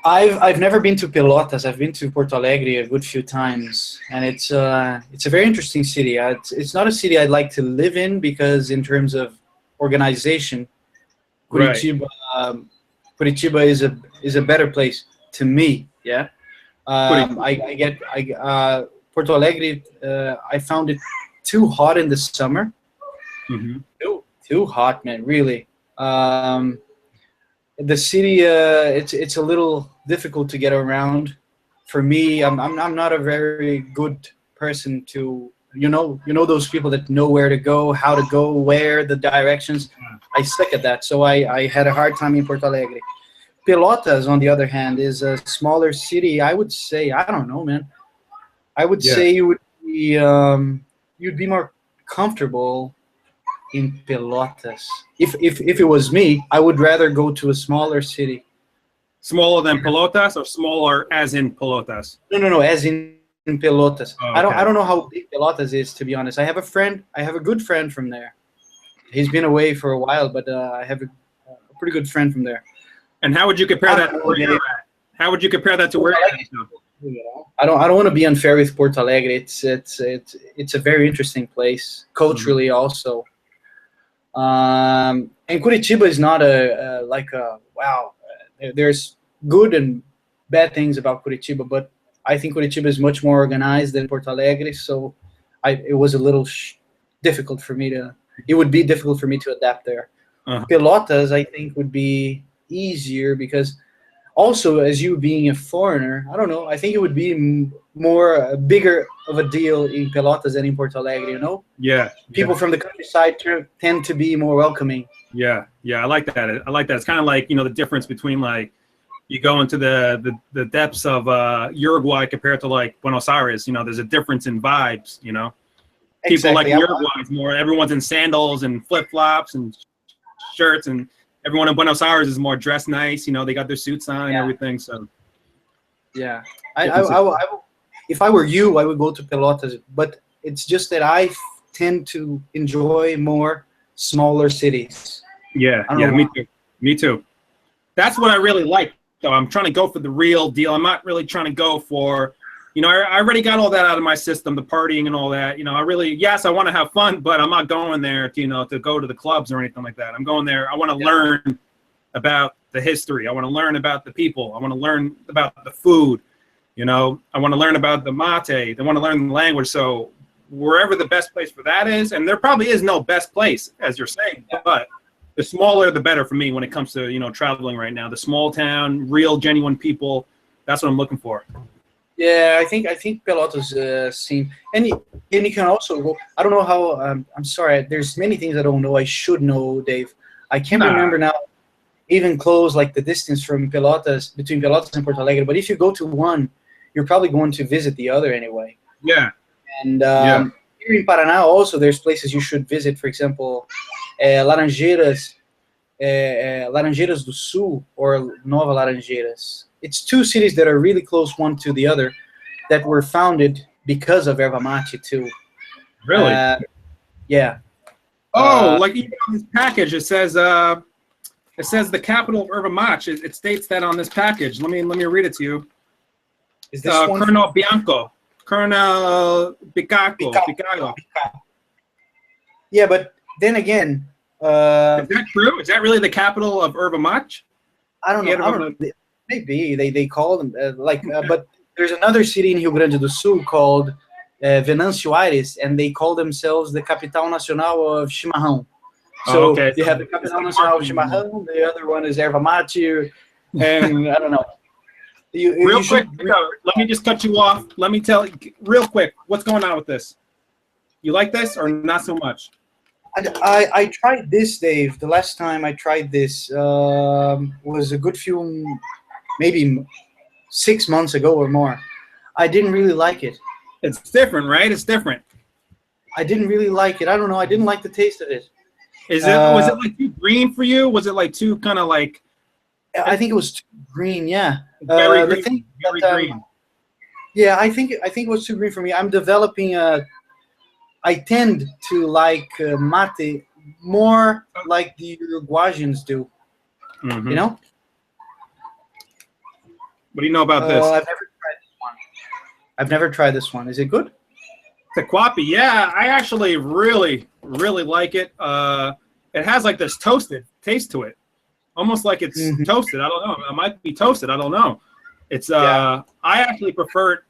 I've never been to Pelotas. I've been to Porto Alegre a good few times, and it's a very interesting city. It's not a city I'd like to live in because in terms of organization, Curitiba, Curitiba is a better place to me. Yeah, Porto Alegre. I found it too hot in the summer. Mm-hmm. Too hot, man. Really. The city, it's a little difficult to get around. For me, I'm not a very good person to. You know those people that know where to go, how to go, where, the directions. I suck at that, so I had a hard time in Porto Alegre. Pelotas, on the other hand, is a smaller city. I would say, I don't know, man. I would say you'd be more comfortable in Pelotas. If it was me, I would rather go to a smaller city. Smaller than Pelotas, or smaller as in Pelotas? No, as in Pelotas. Oh, I okay. don't know how big Pelotas is, to be honest. I have a good friend from there. He's been away for a while, but I have a pretty good friend from there. And how would you compare that to where you're at? How would you compare that to where you're at? I don't want to be unfair with Porto Alegre. It's a very interesting place culturally also. And Curitiba is not wow. There's good and bad things about Curitiba, but I think Curitiba is much more organized than Porto Alegre. So it was a little difficult for me to. It would be difficult for me to adapt there. Pelotas, I think, would be easier because also, as you being a foreigner, I don't know, I think it would be bigger of a deal in Pelotas than in Porto Alegre, you know? Yeah. People from the countryside tend to be more welcoming. Yeah. I like that. I like that. It's kind of like, the difference between like you go into the depths of Uruguay compared to like Buenos Aires. There's a difference in vibes, People Exactly. like Uruguay is more, everyone's in sandals and flip-flops and shirts, and everyone in Buenos Aires is more dressed nice. They got their suits on and everything. So, yeah, if I were you, I would go to Pelotas. But it's just that I tend to enjoy more smaller cities. Yeah, me too. That's what I really like, though. I'm trying to go for the real deal. I'm not really trying to go for, I already got all that out of my system, the partying and all that. I want to have fun, but I'm not going there to go to the clubs or anything like that. I'm going there. I want to learn about the history. I want to learn about the people. I want to learn about the food. I want to learn about the mate. I want to learn the language. So wherever the best place for that is, and there probably is no best place, as you're saying, but the smaller, the better for me when it comes to, traveling right now. The small town, real, genuine people, that's what I'm looking for. Yeah, I think Pelotas seem, and you can also go. I don't know how. I'm sorry. There's many things I don't know. I should know, Dave. I can't remember now. Even close like the distance from between Pelotas and Porto Alegre. But if you go to one, you're probably going to visit the other anyway. Yeah. And here in Paraná also, there's places you should visit. For example, Laranjeiras do Sul or Nova Laranjeiras. It's two cities that are really close one to the other that were founded because of Erva Mate too. Really? Yeah. Like even on this package, it says the capital of Erva Mate. It states that on this package. Let me read it to you. Is this Colonel Bianco? Colonel Bicago. Yeah, but then again, is that true? Is that really the capital of Erva Mate? I don't know. Maybe they call them but there's another city in Rio Grande do Sul called Venâncio Aires, and they call themselves the Capital Nacional of Chimarrão. So you have the Capital Nacional of Chimarrão, the other one is Erva Mate, and I don't know. Real quick, let me just cut you off. Let me tell you real quick, what's going on with this? You like this or not so much? I tried this, Dave. The last time I tried this was a good few, maybe 6 months ago or more. I didn't really like it. It's different, right? It's different. I didn't really like it. I don't know. I didn't like the taste of it. Was it like too green for you? Was it like too kind of like? I think it was too green. Yeah. Very green. Very green. Yeah, I think it was too green for me. I'm developing I tend to like mate more like the Uruguayans do. Mm-hmm. You know? What do you know about this? I've never tried this one. Is it good? Tequapi, yeah. I actually really, really like it. It has like this toasted taste to it. Almost like it's toasted. I don't know. It might be toasted. I don't know. It's I actually prefer it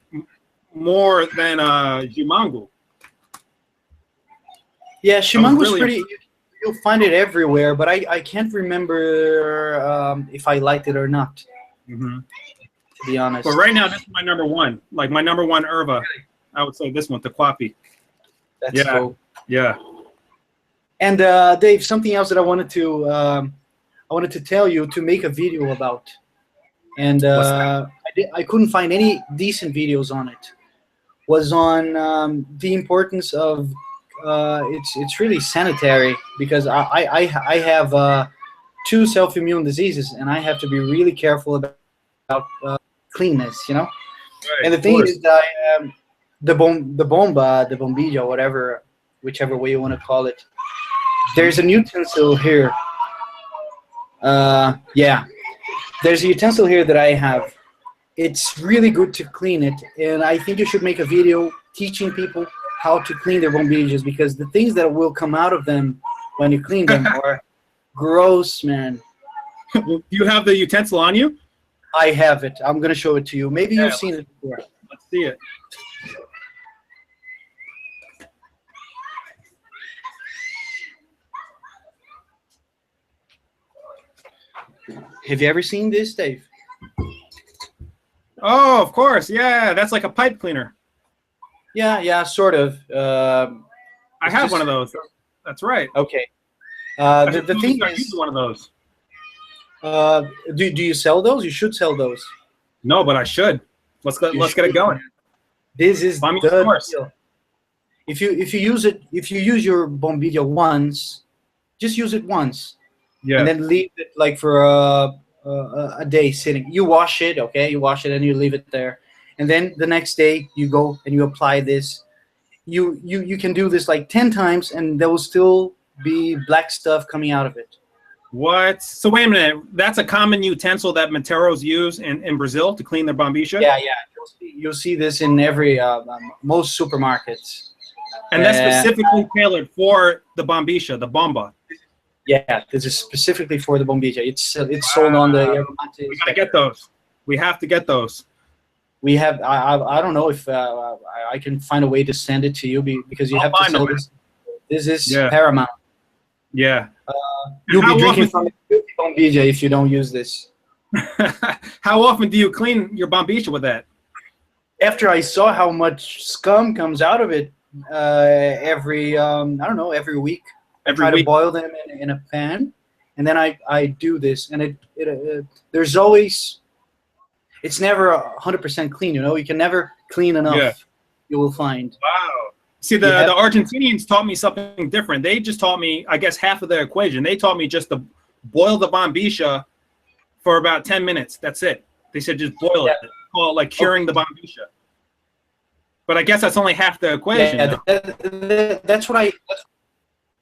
more than Chimango. Yeah, Chimango's really pretty. You'll find it everywhere, but I can't remember if I liked it or not. Mm-hmm. To be honest. But right now, this is my number one. Like my number one Erva. I would say this one, Tequapi. That's cool. Yeah. And Dave, something else that I wanted to tell you to make a video about, and I couldn't find any decent videos on it. Was on the importance of it's really sanitary, because I have 2 self-immune diseases, and I have to be really careful about cleanness, you know. Right, and the thing is that the bomba, the bombilla, whatever, whichever way you want to call it. There's a utensil here. Yeah, there's a utensil here that I have. It's really good to clean it, and I think you should make a video teaching people how to clean their bombillas, because the things that will come out of them when you clean them are gross, man. Do you have the utensil on you? I have it. I'm gonna show it to you. Maybe you've seen it before. Let's see it. Have you ever seen this, Dave? Oh, of course. Yeah, that's like a pipe cleaner. Yeah, sort of. I have one of those. That's right. Okay. I The thing start is, using one of those. do you sell those? You should sell those. No, but I should. Let's get it going. This is Buy me the some more. deal. If you use your bombilla once, just use it once, Yeah. and then leave it like for a day sitting. You wash it, okay? You wash it and you leave it there, and then the next day you go and you apply this. You can do this like 10 times, and there will still be black stuff coming out of it. What? So wait a minute. That's a common utensil that Materos use in Brazil to clean their bombilla? Yeah. You'll see this in every most supermarkets. And that's specifically tailored for the bombilla, the bomba. Yeah, this is specifically for the bombilla. It's sold on the Erva. We gotta get those. We have to get those. We have. I don't know if I can find a way to send it to you, because you have to sell this. This is paramount. Yeah. You'll be drinking from a bombilla if you don't use this. How often do you clean your bombilla with that? After I saw how much scum comes out of it, every I don't know, every week. Every I try week. to boil them in a pan, and then I do this, and there's always, it's never 100% clean. You can never clean enough. Yeah. You will find. Wow. See, the Argentinians taught me something different. They just taught me, I guess, half of the equation. They taught me just to boil the bombilla for about 10 minutes. That's it. They said just boil it. Call it like curing the bombilla. But I guess that's only half the equation. Yeah, that's what I.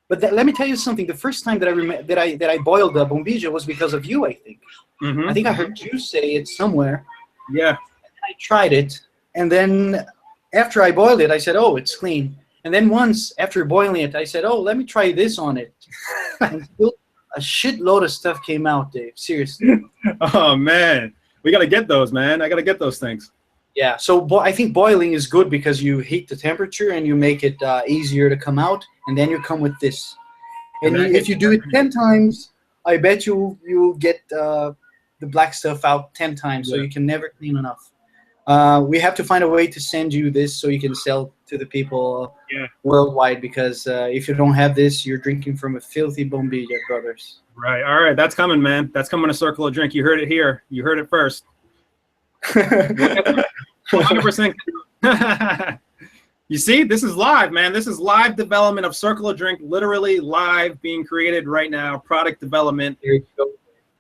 But let me tell you something. The first time that I boiled the bombilla was because of you, I think. Mm-hmm. I think I heard you say it somewhere. Yeah. And I tried it, and then after I boiled it, I said, "Oh, it's clean." And then once after boiling it, I said, "Oh, let me try this on it." And still a shitload of stuff came out, Dave. Seriously. Oh man, we gotta get those, man. I gotta get those things. Yeah. So I think boiling is good because you heat the temperature and you make it easier to come out, and then you come with this. And if you do it 10 times, I bet you'll get the black stuff out 10 times. So you can never clean enough. We have to find a way to send you this so you can sell to the people worldwide, because if you don't have this, you're drinking from a filthy bombilla, brothers. Right. All right. That's coming, man. That's coming to Circle of Drink. You heard it here. You heard it first. 100%. You see, this is live, man. This is live development of Circle of Drink, literally live, being created right now. Product development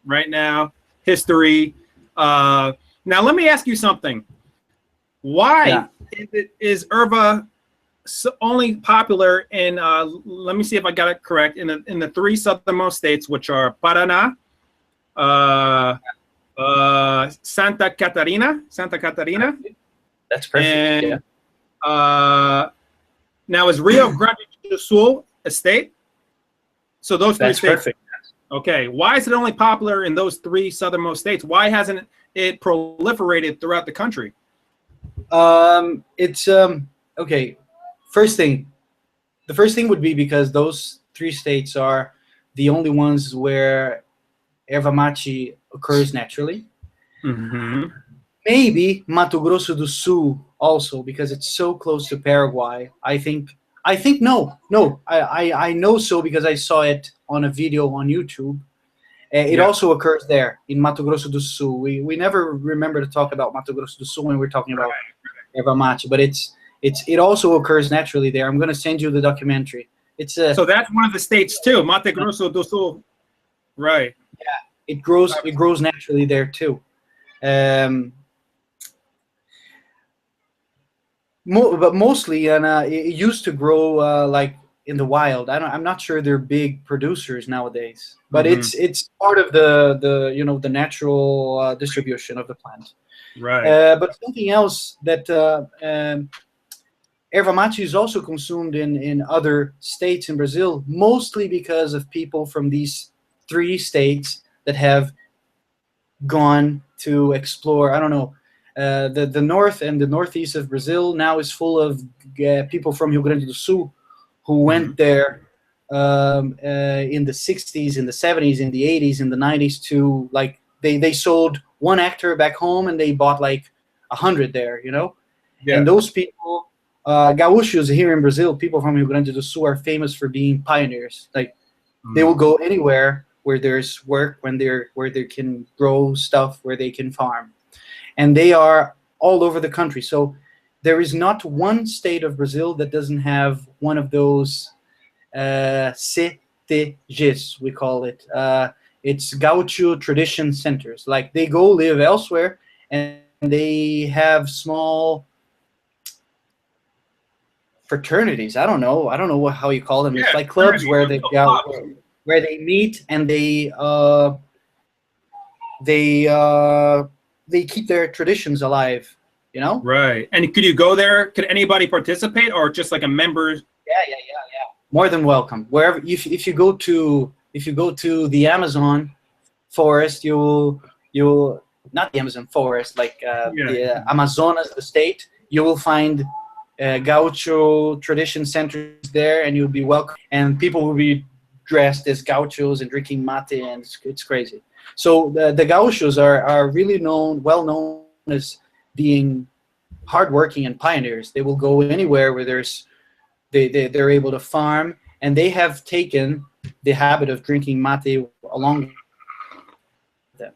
right now. History. Now, let me ask you something. Why is Erva only popular in? Let me see if I got it correct. In the 3 southernmost states, which are Paraná, Santa Catarina. That's perfect. And, now is Rio Grande do Sul a state? So those 3 states. Perfect. Okay. Why is it only popular in those 3 southernmost states? Why hasn't it proliferated throughout the country? It's okay. The first thing would be because those 3 states are the only ones where erva mate occurs naturally. Mm-hmm. Maybe Mato Grosso do Sul also, because it's so close to Paraguay. I think no. I know so because I saw it on a video on YouTube. It also occurs there in Mato Grosso do Sul. We never remember to talk about Mato Grosso do Sul when we're talking about erva mate, but it also occurs naturally there. I'm going to send you the documentary. So that's one of the states too, Mato Grosso do Sul. Right. Yeah, it grows naturally there too. But mostly, and it used to grow like in the wild. I'm not sure they're big producers nowadays, but it's part of the the natural distribution of the plant. Right. But something else that erva mate is also consumed in other states in Brazil, mostly because of people from these 3 states that have gone to explore. I don't know. The north and the northeast of Brazil now is full of people from Rio Grande do Sul who went there in the 60s, in the 70s, in the 80s, in the 90s to like they sold 1 hectare back home and they bought like 100 there, you know. Yeah. And those people, gaúchos here in Brazil, people from Rio Grande do Sul are famous for being pioneers. Like they will go anywhere where there's work, where they can grow stuff, where they can farm. And they are all over the country. So there is not one state of Brazil that doesn't have one of those CTGs, we call it. It's Gaucho Tradition Centers. Like they go live elsewhere and they have small fraternities. I don't know how you call them. It's like clubs where they meet and they keep their traditions alive, you know? Right. And could you go there? Could anybody participate, or just like a member? Yeah. More than welcome. Wherever if you go to the Amazon forest, you'll not the Amazon forest, like the Amazonas, the state, you will find Gaucho tradition centers there, and you'll be welcome. And people will be dressed as gauchos and drinking mate, and it's crazy. So the gauchos are really well known as being hardworking and pioneers. They will go anywhere where they're able to farm, and they have taken the habit of drinking mate along with them.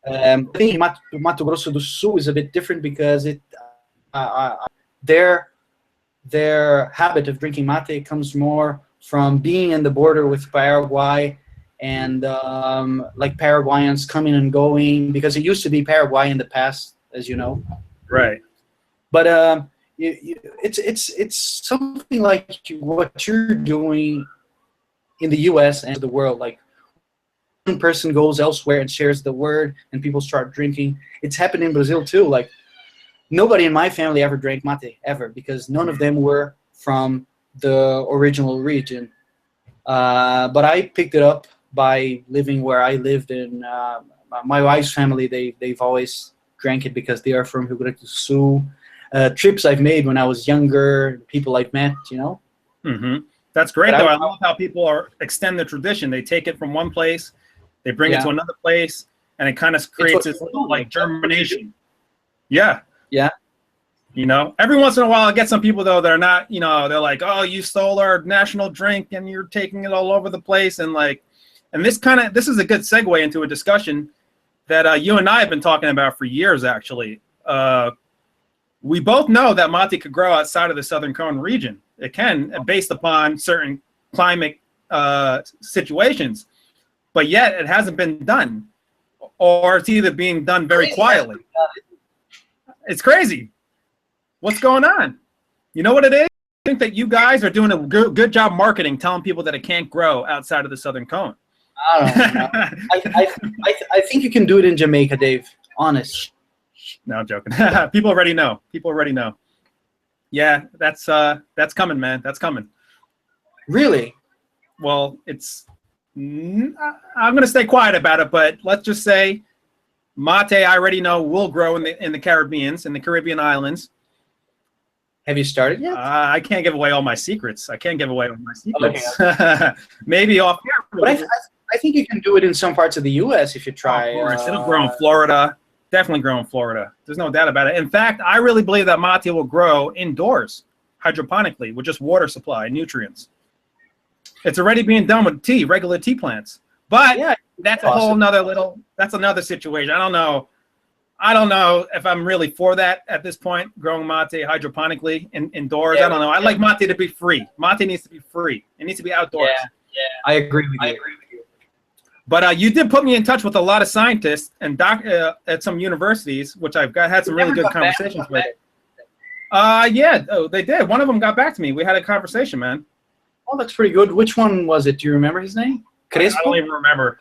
I think Mato Grosso do Sul is a bit different because their habit of drinking mate comes more from being in the border with Paraguay, and like Paraguayans coming and going, because it used to be Paraguay in the past, as you know. Right. But it's something like what you're doing in the U.S. and the world. Like one person goes elsewhere and shares the word, and people start drinking. It's happened in Brazil too. Like nobody in my family ever drank mate ever, because none of them were from the original region. But I picked it up by living where I lived in. My wife's family, they've always drank it because they are from Rio Grande do Sul. Trips I've made when I was younger, people I've met, you know. That's great, though. I love how people extend the tradition. They take it from one place, they bring it to another place, and it kind of creates this little like germination. Yeah. You know, every once in a while I get some people though that are not, you know, they're like, oh, you stole our national drink and you're taking it all over the place, and like, and this is a good segue into a discussion that you and I have been talking about for years, actually. We both know that mate could grow outside of the Southern Cone region. It can, based upon certain climate situations, but yet it hasn't been done, or it's either being done very quietly. It's crazy. What's going on? You know what it is? I think that you guys are doing a good job marketing, telling people that it can't grow outside of the Southern Cone. I don't know. I think you can do it in Jamaica, Dave. Honest. No, I'm joking. People already know. Yeah, that's coming, man. That's coming. Really? Well, I'm going to stay quiet about it, but let's just say mate, I already know, will grow in the Caribbean islands. Have you started yet? I can't give away all my secrets. Okay. Maybe off here. But I think you can do it in some parts of the U.S. if you try. Of course, it'll grow in Florida. Definitely grow in Florida. There's no doubt about it. In fact, I really believe that mate will grow indoors, hydroponically, with just water supply and nutrients. It's already being done with regular tea plants. But that's a whole nother that's another situation. I don't know if I'm really for that at this point, growing mate hydroponically indoors. I don't know. I like mate to be free. Mate needs to be free. It needs to be outdoors. Yeah. I agree with you. But you did put me in touch with a lot of scientists and at some universities, which I've had some really good conversations with. Yeah, oh, they did. One of them got back to me. We had a conversation, man. Oh, that's pretty good. Which one was it? Do you remember his name? Crespo? I don't even remember.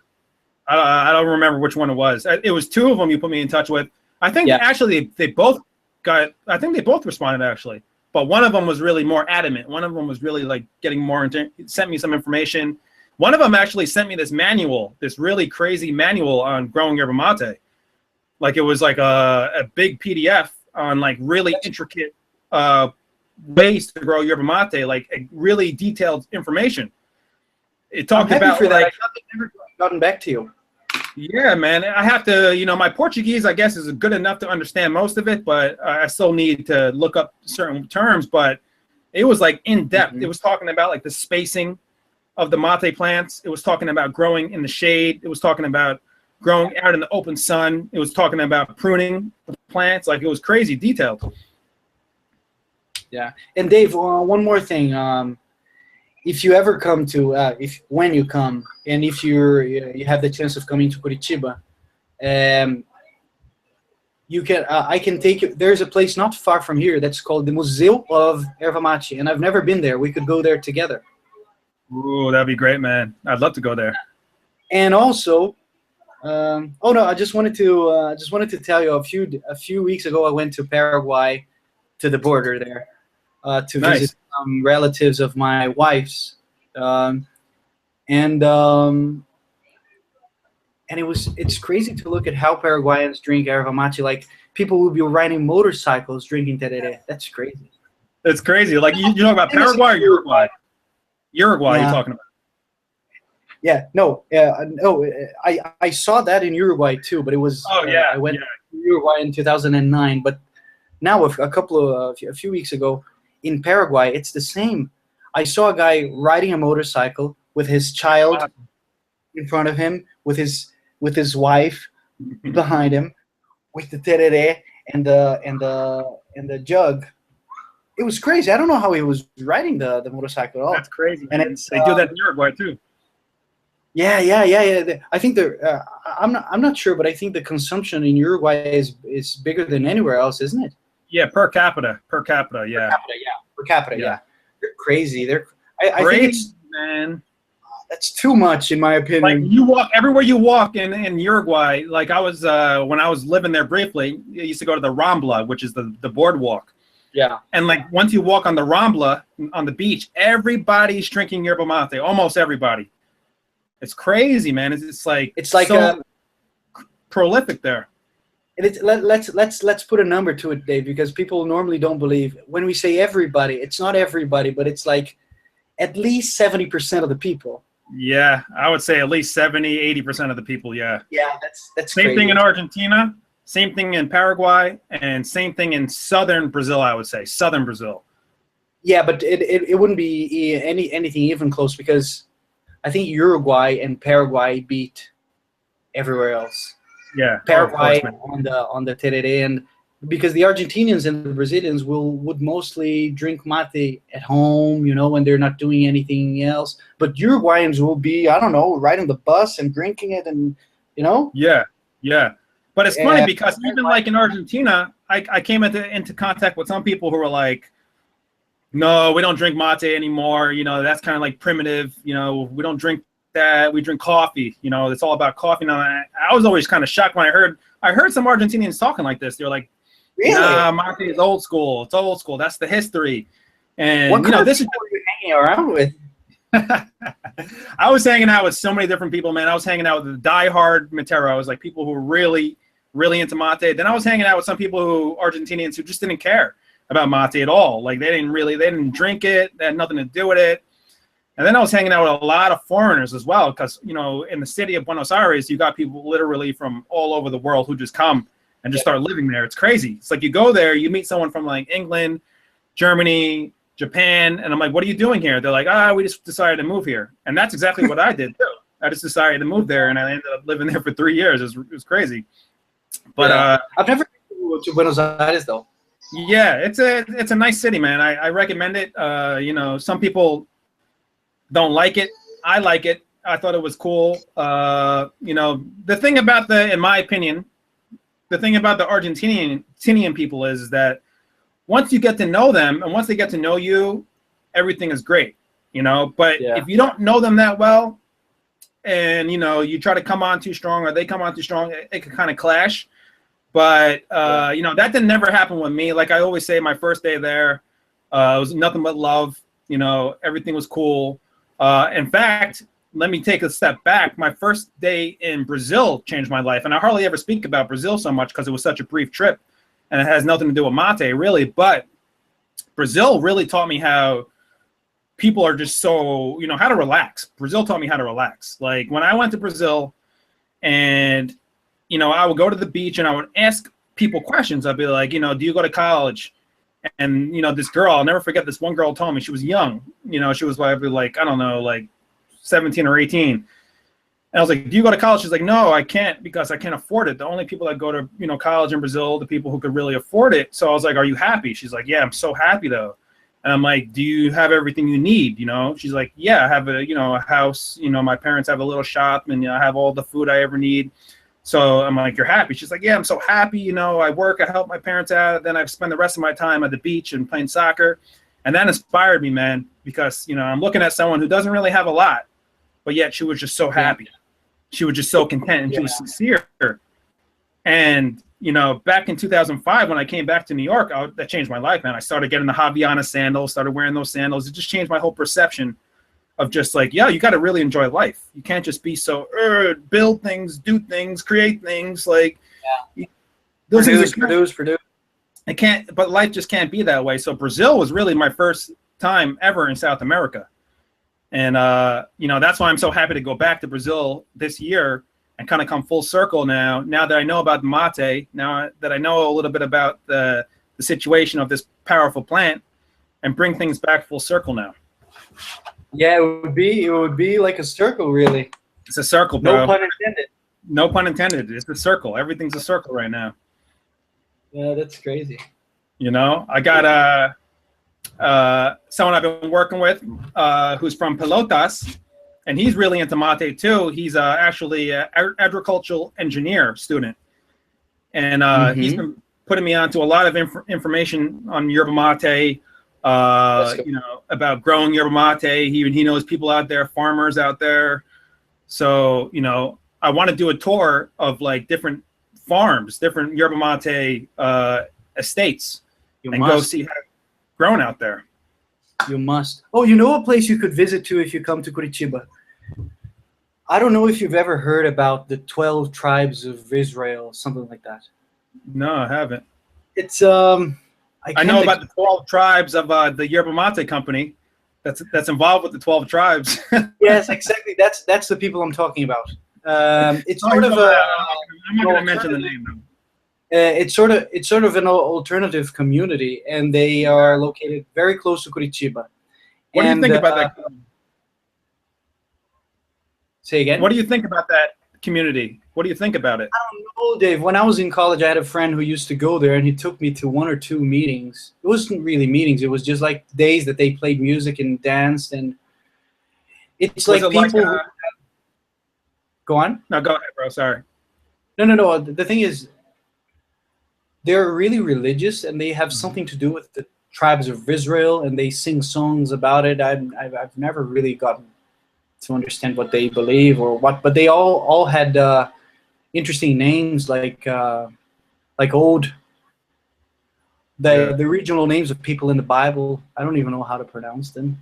I don't remember which one it was. It was two of them you put me in touch with. I think actually they both got. I think they both responded actually, but one of them was really more adamant. One of them was really like getting more into. Sent me some information. One of them actually sent me this manual, this really crazy manual on growing yerba mate. Like it was like a big PDF on like really intricate ways to grow yerba mate, like really detailed information. It talked about for that. like, I thought they never gotten back to you. Yeah, man. I have to, my Portuguese, I guess, is good enough to understand most of it, but I still need to look up certain terms. But it was like in depth. It was talking about like the spacing of the mate plants. It was talking about growing in the shade. It was talking about growing out in the open sun. It was talking about pruning the plants. Like it was crazy detailed. Yeah. And Dave, one more thing. If you ever come to, when you come, and if you have the chance of coming to Curitiba, you can, I can take you. There's a place not far from here that's called the Museu of Erva Mate, and I've never been there. We could go there together. Ooh, that'd be great, man. I'd love to go there. And also, oh no, I just wanted to tell you a few weeks ago I went to Paraguay, to the border there, to visit some relatives of my wife's, and it's crazy to look at how Paraguayans drink erva mate. Like people will be riding motorcycles drinking tereré. That's crazy. It's crazy. Like you talking about Paraguay or Uruguay? Uruguay, you're talking about. Yeah, no, I saw that in Uruguay too, but it was. I went to Uruguay in 2009, but now a few weeks ago in Paraguay, it's the same. I saw a guy riding a motorcycle with his child in front of him, with his wife behind him, with the tereré and the jug. It was crazy. I don't know how he was riding the motorcycle at all. That's crazy. And they do that in Uruguay too. Yeah. I think I'm not sure, but I think the consumption in Uruguay is bigger than anywhere else, isn't it? Yeah, per capita, yeah. Per capita, yeah. They're crazy. I crazy, think it's, man. That's too much, in my opinion. Like you walk everywhere you walk in Uruguay. Like I was when I was living there briefly, I used to go to the Rambla, which is the boardwalk. Yeah. And like once you walk on the Rambla on the beach, everybody's drinking yerba mate. Almost everybody. It's crazy, man. It's like so prolific there. And let's put a number to it, Dave, because people normally don't believe when we say everybody. It's not everybody, but it's like at least 70% of the people. Yeah, I would say at least 70-80% of the people. Yeah. Yeah, that's same crazy. thing in Argentina, same thing in Paraguay, and same thing in southern Brazil. I would say southern Brazil. Yeah, but it wouldn't be anything even close, because I think Uruguay and Paraguay beat everywhere else. Yeah, Paraguay on the tereré, and because the Argentinians and the Brazilians would mostly drink mate at home, when they're not doing anything else. But Uruguayans will be, I don't know, riding the bus and drinking it, and Yeah. But it's funny because even like in Argentina, I came into contact with some people who were like, "No, we don't drink mate anymore. That's kind of like primitive. We don't drink that. We drink coffee. It's all about coffee." Now, I was always kind of shocked when I heard some Argentinians talking like this. They're like, "Really? Nah, mate is old school. It's old school. That's the history." And what this is what you hanging around with. I was hanging out with so many different people, man. I was hanging out with the diehard Matero. I was like people who were really, really into mate. Then I was hanging out with some people Argentinians who just didn't care about mate at all. Like they didn't drink it. They had nothing to do with it. And then I was hanging out with a lot of foreigners as well, because, in the city of Buenos Aires, you got people literally from all over the world who just come and just start living there. It's crazy. It's like you go there, you meet someone from like England, Germany, Japan, and I'm like, "What are you doing here?" They're like, "We just decided to move here." And that's exactly what I did too. I just decided to move there, and I ended up living there for 3 years. It was crazy. But I've never been to Buenos Aires though. Yeah, it's a nice city, man. I recommend it. Some people don't like it. I like it. I thought it was cool. The thing about in my opinion, the thing about the Argentinian people is that once you get to know them and once they get to know you, everything is great, But if you don't know them that well, and you try to come on too strong or they come on too strong, it can kind of clash. But that didn't never happen with me. Like I always say, my first day there, it was nothing but love. Everything was cool. In fact, let me take a step back. My first day in Brazil changed my life, and I hardly ever speak about Brazil so much because it was such a brief trip, and it has nothing to do with mate, really. But Brazil really taught me how people are just so, how to relax. Brazil taught me how to relax. Like when I went to Brazil and, I would go to the beach and I would ask people questions. I'd be like, do you go to college? And, this girl, I'll never forget, this one girl told me, she was young, she was like, I don't know, like 17 or 18. And I was like, do you go to college? She's like, no, I can't because I can't afford it. The only people that go to, college in Brazil, the people who could really afford it. So I was like, are you happy? She's like, yeah, I'm so happy though. And I'm like, do you have everything you need? She's like, yeah, I have a house, my parents have a little shop and I have all the food I ever need. So I'm like, you're happy? She's like, yeah, I'm so happy. I work, I help my parents out. Then I spend the rest of my time at the beach and playing soccer. And that inspired me, man, because, I'm looking at someone who doesn't really have a lot, but yet she was just so happy. She was just so content and she was sincere. And, back in 2005, when I came back to New York, that changed my life, man. I started getting the Havaiana sandals, started wearing those sandals. It just changed my whole perception of just like, you got to really enjoy life. You can't just be so, build things, do things, create things. Like, those produce. It can't, but life just can't be that way. So Brazil was really my first time ever in South America. And, that's why I'm so happy to go back to Brazil this year and kind of come full circle now that I know about the mate, now that I know a little bit about the situation of this powerful plant, and bring things back full circle now. Yeah, it would be like a circle, really. It's a circle, bro. No pun intended. No pun intended. It's a circle. Everything's a circle right now. Yeah, that's crazy. I got someone I've been working with who's from Pelotas. And he's really into mate too. He's actually an agricultural engineer student. And he's been putting me onto a lot of information on yerba mate, about growing yerba mate. He knows people out there, farmers out there. So, I want to do a tour of like different farms, different yerba mate estates, go see how it's grown out there. You must. Oh, a place you could visit too if you come to Curitiba. I don't know if you've ever heard about the 12 tribes of Israel, something like that. No, I haven't. It's I know about the 12 tribes of the yerba mate company. That's involved with the 12 tribes. Yes, exactly. That's the people I'm talking about. It's sort of a. I'm not going to mention the name though. It's sort of an alternative community, and they are located very close to Curitiba. What do you think about that? Say again? What do you think about that community? What do you think about it? I don't know, Dave. When I was in college, I had a friend who used to go there, and he took me to one or two meetings. It wasn't really meetings. It was just like days that they played music and danced, and it's like people. Go on? No, go ahead, bro. Sorry. No. The thing is, they're really religious, and they have something to do with the tribes of Israel, and they sing songs about it. I've never really gotten to understand what they believe or what, but they all had interesting names like old the regional names of people in the Bible. I don't even know how to pronounce them.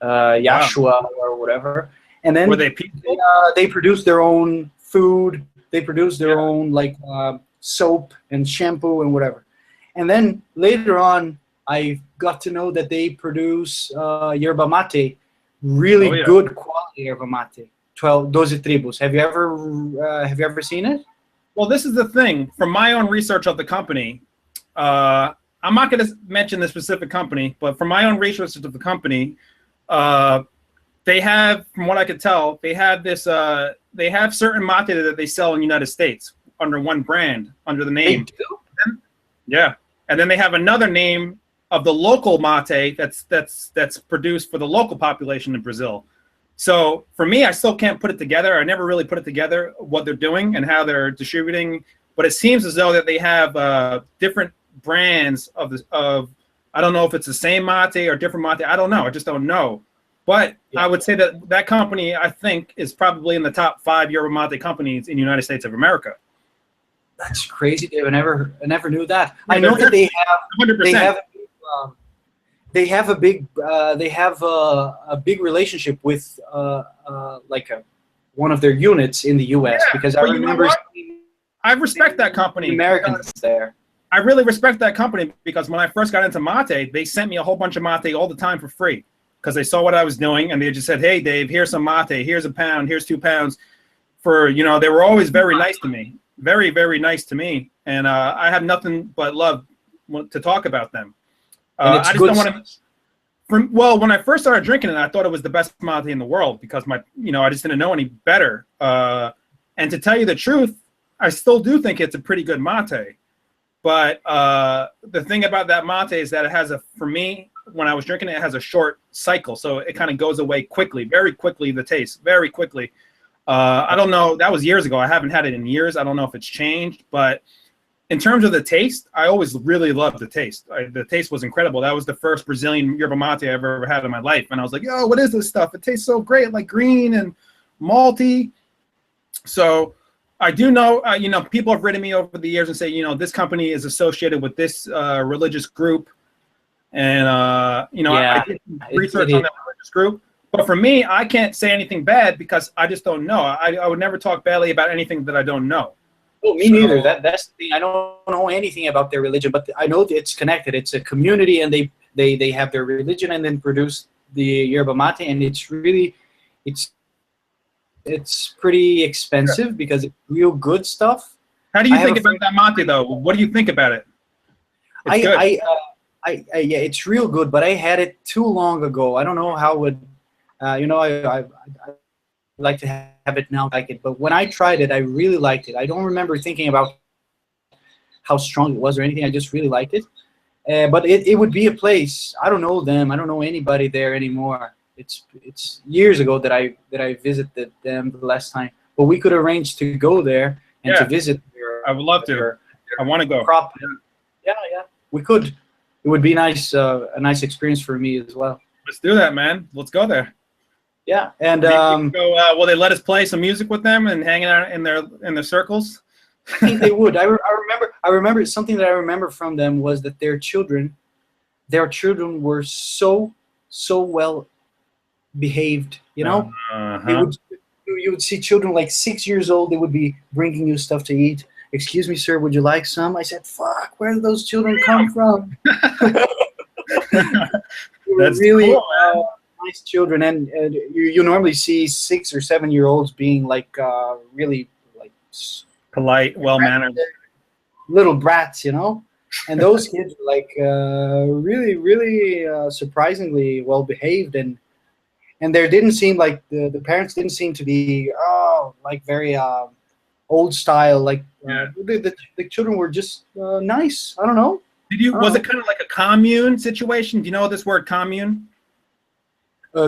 Yahshua or whatever. And then were they people? They produce their own food. They produce their own soap and shampoo and whatever. And then later on, I got to know that they produce yerba mate, really good quality yerba mate. 12 tribus. Have you ever seen it? Well, this is the thing. From my own research of the company, I'm not going to mention the specific company, but from my own research of the company, they have, from what I could tell, they have this. They have certain mate that they sell in the United States under one brand, under the name. They do? Yeah, and then they have another name of the local mate that's produced for the local population in Brazil. So for me, I still can't put it together. I never really put it together what they're doing and how they're distributing. But it seems as though that they have different brands of I don't know if it's the same mate or different mate. I don't know. I just don't know. But I would say that company, I think, is probably in the top 5 yerba mate companies in the United States of America. That's crazy, Dave. I never knew that. I know that they have 100%. They have a big relationship with one of their units in the U.S. because I remember. I respect that company. Americans there. I really respect that company because when I first got into mate, they sent me a whole bunch of mate all the time for free because they saw what I was doing and they just said, "Hey, Dave, here's some mate. Here's a pound. Here's 2 pounds." They were always very nice to me, very, very nice to me, and I have nothing but love to talk about them. And it's I just don't want to. Well, when I first started drinking it, I thought it was the best mate in the world because I just didn't know any better. And to tell you the truth, I still do think it's a pretty good mate. But the thing about that mate is that for me, when I was drinking it, it has a short cycle. So it kind of goes away quickly, very quickly, the taste, very quickly. I don't know. That was years ago. I haven't had it in years. I don't know if it's changed. But in terms of the taste, I always really loved the taste. The taste was incredible. That was the first Brazilian yerba mate I've ever had in my life. And I was like, yo, what is this stuff? It tastes so great, like green and malty. So I do know, people have written me over the years and say, this company is associated with this religious group. And, I did research on that religious group. But for me, I can't say anything bad because I just don't know. I would never talk badly about anything that I don't know. Well, me neither. That's the thing. I don't know anything about their religion, but I know it's connected. It's a community, and they have their religion and then produce the yerba mate, and it's pretty expensive because it's real good stuff. How do you think about that mate, though? What do you think about it? Yeah, it's real good, but I had it too long ago. I don't know how it. I like to have it now like it, but when I tried it, I really liked it. I don't remember thinking about how strong it was or anything. I just really liked it. But it would be a place. I don't know them. I don't know anybody there anymore. It's years ago that I visited them the last time. But we could arrange to go there and to visit. I would love to. I want to go. Yeah, we could. It would be nice, a nice experience for me as well. Let's do that, man. Let's go there. Yeah, and will they let us play some music with them and hanging out in their circles? I think they would. I remember something that I remember from them was that their children were so well behaved. You would see children like 6 years old. They would be bringing you stuff to eat. Excuse me, sir, would you like some? I said, "Fuck, where did those children come from?" That's really cool, nice children, and you normally see 6 or 7 year olds being like really like polite, well mannered, little brats, and those kids were like really surprisingly well behaved, and there didn't seem like the parents didn't seem to be like very old style, like the children were just nice. I don't know. Was it kind of like a commune situation? Do you know this word commune?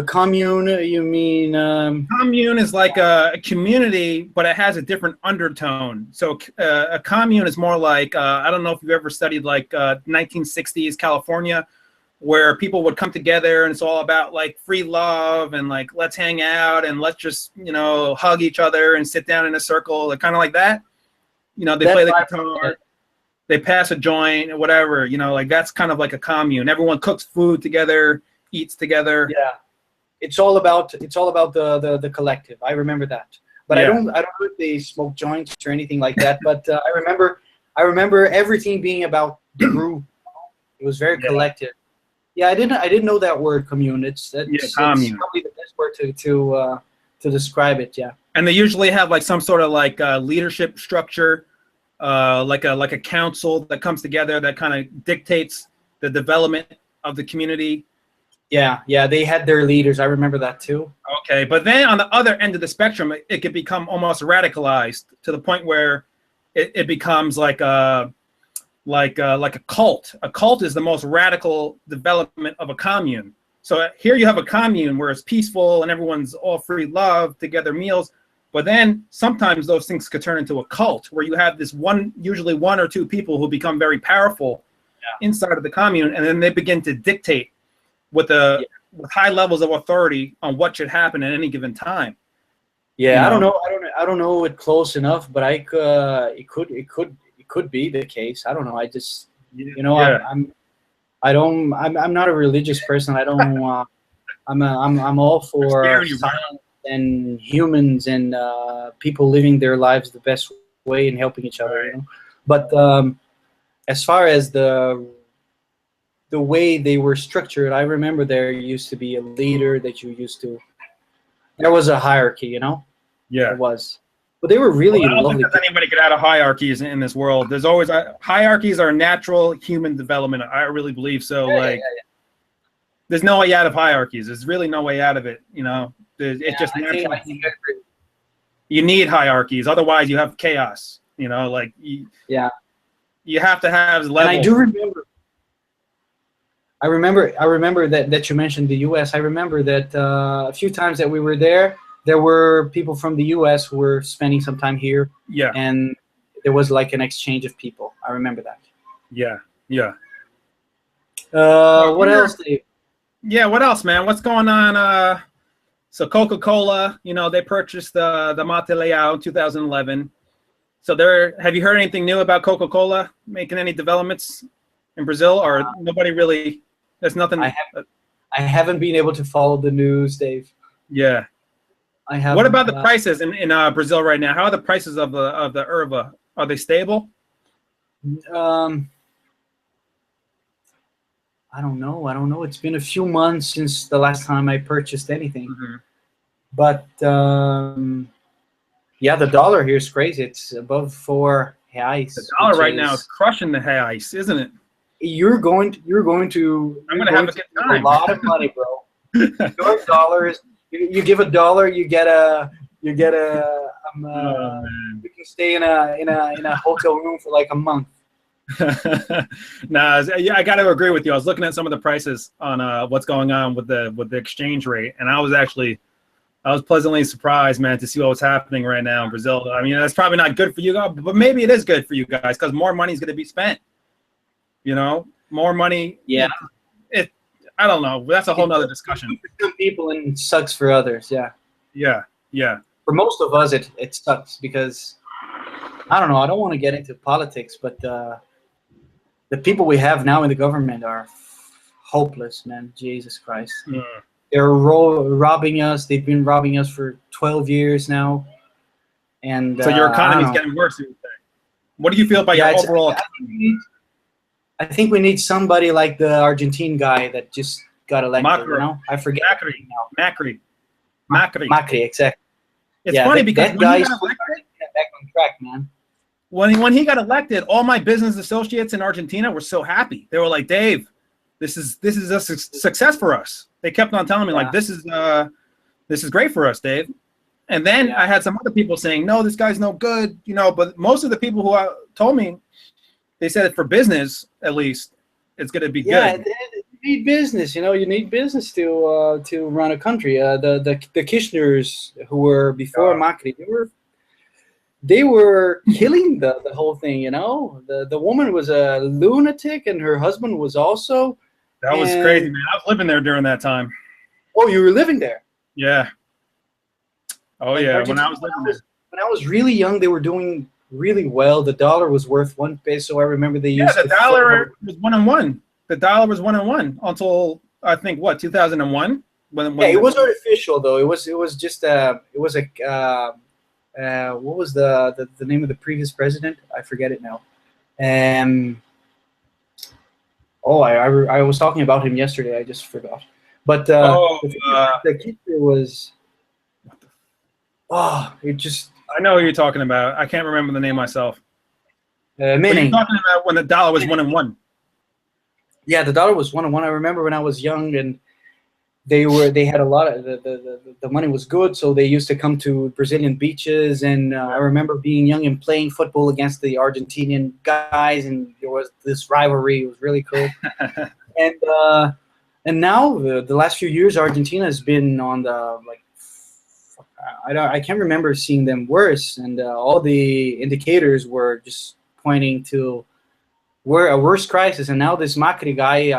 Commune, you mean? Commune is like a community, but it has a different undertone. So a commune is more like, I don't know if you've ever studied like 1960s California, where people would come together and it's all about like free love and like, let's hang out and let's just, hug each other and sit down in a circle, kind of like that. They play the guitar, they pass a joint or whatever, like that's kind of like a commune. Everyone cooks food together, eats together. Yeah. It's all about the collective. I remember that, but I don't know if they smoke joints or anything like that. But I remember everything being about the group. It was very collective. Yeah, I didn't know that word commune. It's commune. It's probably the best word to describe it. Yeah. And they usually have like some sort of like leadership structure, like a council that comes together that kind of dictates the development of the community. Yeah, they had their leaders. I remember that too. Okay, but then on the other end of the spectrum, it could become almost radicalized to the point where it becomes like a cult. A cult is the most radical development of a commune. So here you have a commune where it's peaceful and everyone's all free love, together meals. But then sometimes those things could turn into a cult where you have usually one or two people who become very powerful inside of the commune, and then they begin to dictate with with high levels of authority on what should happen at any given time. Yeah, I don't know it close enough, but it could be the case. I don't know. I just I'm not a religious person. I don't. I'm all for science and humans and people living their lives the best way and helping each other. You know? But as far as the way they were structured, I remember there used to be a leader that you used to. There was a hierarchy, you know. Yeah, it was. But they were really I don't lovely. think anybody get out of hierarchies in this world. There's always hierarchies are natural human development. I really believe so. There's no way out of hierarchies. There's really no way out of it. You know, it's just natural. I think you need hierarchies, otherwise you have chaos. You know, you have to have levels. And I do remember. I remember that you mentioned the U.S. I remember that a few times that we were there were people from the U.S. who were spending some time here. Yeah. And there was like an exchange of people. I remember that. Yeah. Yeah. What else, Dave? Yeah, what else, man? What's going on? So Coca-Cola, you know, they purchased the Mate Leão in 2011. So have you heard anything new about Coca-Cola making any developments in Brazil, or nobody really? There's nothing. I haven't been able to follow the news, Dave. Yeah. What about the prices in Brazil right now? How are the prices of the Erva? Are they stable? I don't know. It's been a few months since the last time I purchased anything. Mm-hmm. But yeah, the dollar here is crazy. It's above 4 reais. The dollar right now is crushing the reais, isn't it? You're going to. I'm going to have a good time. A lot of money, bro. Your dollars. You give $1, you get a. You can stay in a hotel room for like a month. Nah, I got to agree with you. I was looking at some of the prices on what's going on with the exchange rate, and I was pleasantly surprised, man, to see what was happening right now in Brazil. I mean, that's probably not good for you guys, but maybe it is good for you guys because more money is going to be spent. You know, more money. Yeah. I don't know. That's a whole nother discussion. For some people, and it sucks for others. Yeah. Yeah. Yeah. For most of us, it sucks because I don't know. I don't want to get into politics, but the people we have now in the government are hopeless, man. Jesus Christ. Mm. They're robbing us. They've been robbing us for 12 years now. And so your economy is getting worse. What do you feel about your overall economy? I think we need somebody like the Argentine guy that just got elected. Macri. You know? I forget. Macri, exactly. It's funny because that guy got back on track, man. When he got elected, all my business associates in Argentina were so happy. They were like, "Dave, this is a success for us." They kept on telling me like, "This is great for us, Dave." And then I had some other people saying, "No, this guy's no good," you know. But most of the people who told me, they said for business at least, it's going to be good. Yeah, you need business. You know, you need business to run a country. The Kirchners who were before Macri, they were killing the whole thing. You know, the woman was a lunatic, and her husband was also. That was crazy, man. I was living there during that time. Oh, you were living there? Yeah. Oh yeah. When I was really young, they were doing really well. The dollar was worth 1 peso. I remember they used. Yeah, the dollar was 1-1. The dollar was 1-1 until I think 2001. When it was artificial though. It was just what was the name of the previous president? I forget it now. I was talking about him yesterday. I just forgot. But the Kirchner was. It just. I know who you're talking about. I can't remember the name myself. You're talking about when the dollar was 1-1. Yeah, the dollar was 1-1. I remember when I was young, and they had a lot of the money was good, so they used to come to Brazilian beaches. And I remember being young and playing football against the Argentinian guys, and there was this rivalry. It was really cool. and now the last few years, Argentina has been on the I can't remember seeing them worse, and all the indicators were just pointing to we're a worse crisis, and now this Macri guy,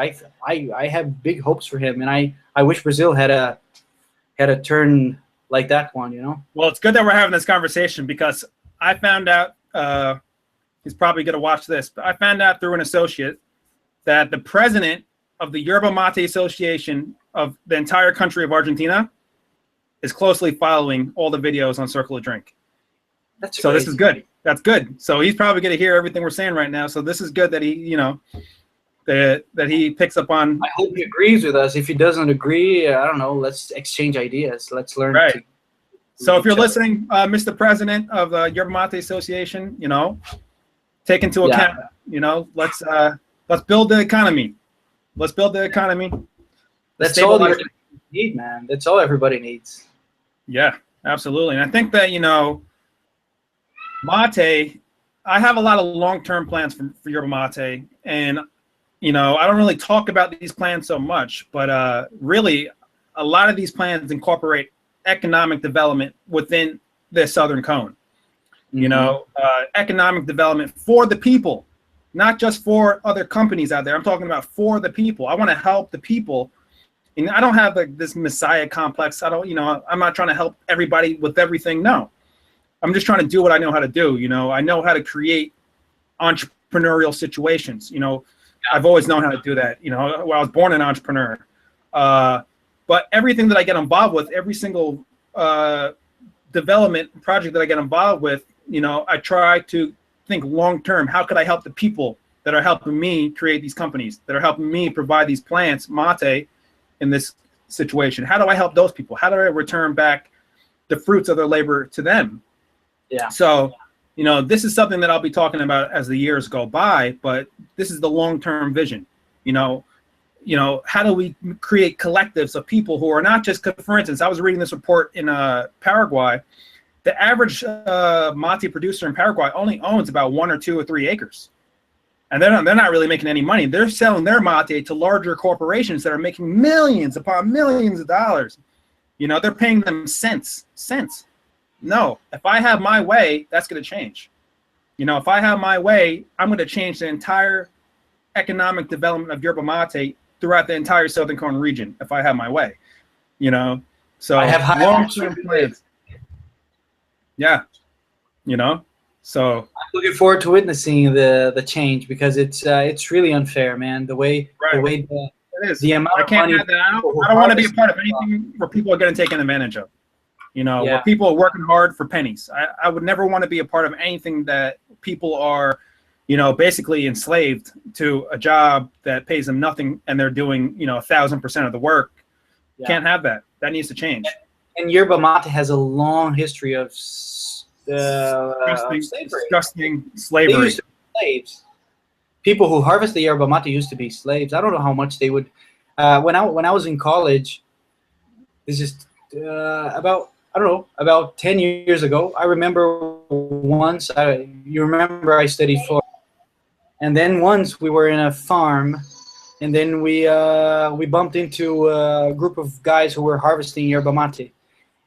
I have big hopes for him, and I wish Brazil had a turn like that one, you know. Well, it's good that we're having this conversation because I found out he's probably going to watch this, but I found out through an associate that the president of the Yerba Mate Association of the entire country of Argentina is closely following all the videos on Circle of Drink. That's so crazy. This is good. That's good. So he's probably going to hear everything we're saying right now. So this is good that he, you know, that he picks up on. I hope he agrees with us. If he doesn't agree, I don't know. Let's exchange ideas. Let's learn. Right. So if you're listening, Mr. President of the Yerba Mate Association, you know, take into account, you know, let's build the economy. Let's build the economy. That's all you need, man. That's all everybody needs. Yeah, absolutely. And I think that, you know, mate, I have a lot of long-term plans for Yerba Mate. And, you know, I don't really talk about these plans so much, but really a lot of these plans incorporate economic development within the Southern Cone. You know, economic development for the people, not just for other companies out there. I'm talking about for the people. I want to help the people. And I don't have this messiah complex. I don't, you know, I'm not trying to help everybody with everything. No, I'm just trying to do what I know how to do. You know, I know how to create entrepreneurial situations. You know, I've always known how to do that. You know, well, I was born an entrepreneur. But everything that I get involved with, every single development project that I get involved with, you know, I try to think long term. How could I help the people that are helping me create these companies, that are helping me provide these plants, mate, in this situation? How do I help those people? How do I return back the fruits of their labor to them? Yeah. So, you know, this is something that I'll be talking about as the years go by, but this is the long-term vision. You know, how do we create collectives of people who are not just, for instance, I was reading this report in Paraguay. The average mate producer in Paraguay only owns about 1 or 2 or 3 acres. And they're not really making any money. They're selling their mate to larger corporations that are making millions upon millions of dollars. You know, they're paying them cents. No, if I have my way, that's going to change. You know, if I have my way, I'm going to change the entire economic development of Yerba Mate throughout the entire Southern Cone region if I have my way. You know, so I have long-term plans. Yeah, you know, so I'm looking forward to witnessing the change because it's really unfair, man. The way it is. The amount I can't of money have that. I don't want to be a part of anything where people are getting taken advantage of. You know, where people are working hard for pennies. I would never want to be a part of anything that people are, you know, basically enslaved to a job that pays them nothing and they're doing, you know, 1,000% of the work. Yeah. Can't have that. That needs to change. And Yerba Mate has a long history of disgusting slavery. They used to be slaves. People who harvest the Yerba Mate used to be slaves. I don't know how much they would. When I was in college, this is about 10 years ago. I remember once. You remember I studied Florida, and then once we were in a farm. And then we bumped into a group of guys who were harvesting Yerba Mate.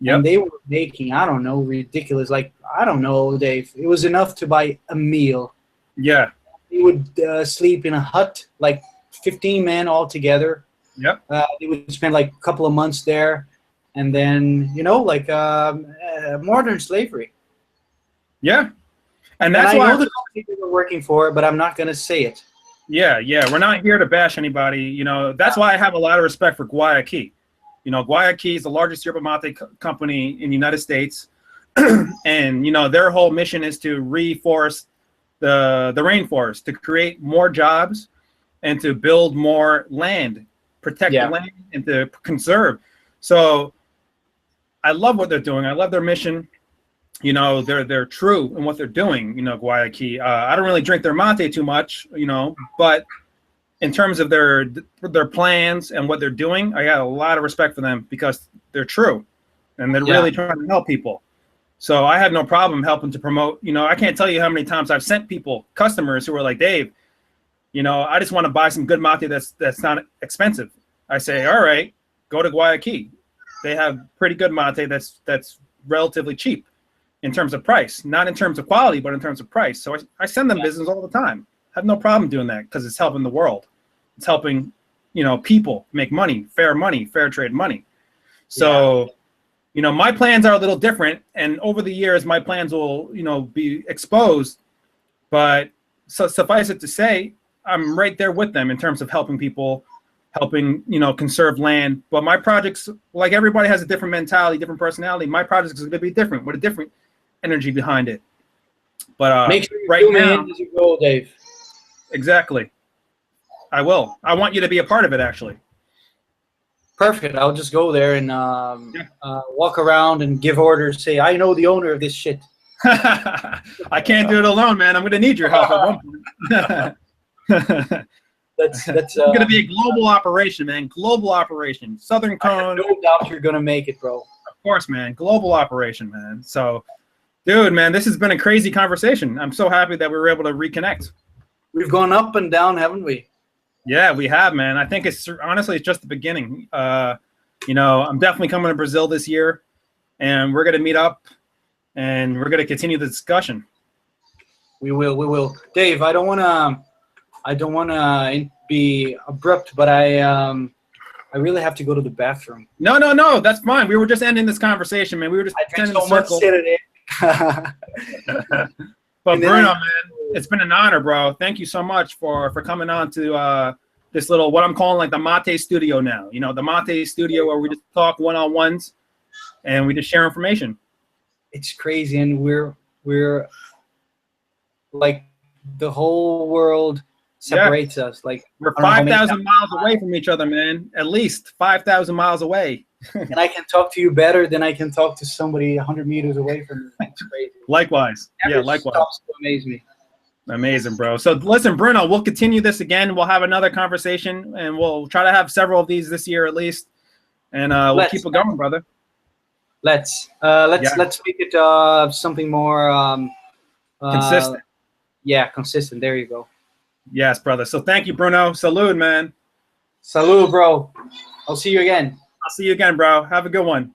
Yep. And they were making, I don't know, ridiculous. Like, I don't know, Dave. It was enough to buy a meal. Yeah. They would sleep in a hut, like 15 men all together. Yep. They would spend like a couple of months there. And then, you know, like modern slavery. Yeah. And that's why I know the company they were working for, but I'm not going to say it. Yeah. We're not here to bash anybody. You know, that's why I have a lot of respect for Guayaquil. You know, Guayaquil is the largest yerba mate company in the United States. And, you know, their whole mission is to reforest the rainforest, to create more jobs and to build more land, protect the land and to conserve. So I love what they're doing. I love their mission. You know, they're true in what they're doing, you know, Guayaquil. I don't really drink their mate too much, you know, but in terms of their plans and what they're doing, I got a lot of respect for them because they're true and they're really trying to help people. So I have no problem helping to promote. You know, I can't tell you how many times I've sent people, customers who are like, Dave, you know, I just want to buy some good mate that's not expensive. I say, all right, go to Guayaquil. They have pretty good mate that's relatively cheap in terms of price, not in terms of quality, but in terms of price. So I send them business all the time. I have no problem doing that because it's helping the world. It's helping, people make money, fair trade money. So, my plans are a little different, and over the years, my plans will, be exposed. But suffice it to say, I'm right there with them in terms of helping people, helping, conserve land. But my projects, like everybody has a different mentality, different personality. My projects is going to be different with a different energy behind it. But make sure you right zoom now, in as you go, Dave. Exactly. I will. I want you to be a part of it, actually. Perfect. I'll just go there and walk around and give orders. Say, I know the owner of this shit. I can't do it alone, man. I'm going to need your help at one point. That's going to be a global operation, man. Global operation. Southern Cone. No doubt you're going to make it, bro. Of course, man. Global operation, man. So, dude, man, this has been a crazy conversation. I'm so happy that we were able to reconnect. We've gone up and down, haven't we? Yeah, we have, man. I think it's just the beginning. I'm definitely coming to Brazil this year, and we're going to meet up, and we're going to continue the discussion. We will. Dave, I don't want to be abrupt, but I really have to go to the bathroom. No, that's fine. We were just ending this conversation, man. We were just ending the circle. But Bruno, man, it's been an honor, bro. Thank you so much for coming on to this little, what I'm calling like the Mate studio now. The Mate studio where we just talk one-on-ones and we just share information. It's crazy, and we're like the whole world separates us. Like we're 5,000 miles away from each other, man. At least 5,000 miles away. And I can talk to you better than I can talk to somebody 100 meters away from me. It's crazy. Likewise. Likewise. Stops to amaze me. Amazing, bro. So listen, Bruno, we'll continue this again. We'll have another conversation, and we'll try to have several of these this year at least. And we'll keep it going, brother. Let's make it something more consistent. Yeah, consistent. There you go. Yes, brother. So thank you, Bruno. Salud, man. Salud, bro. I'll see you again. I'll see you again, bro. Have a good one.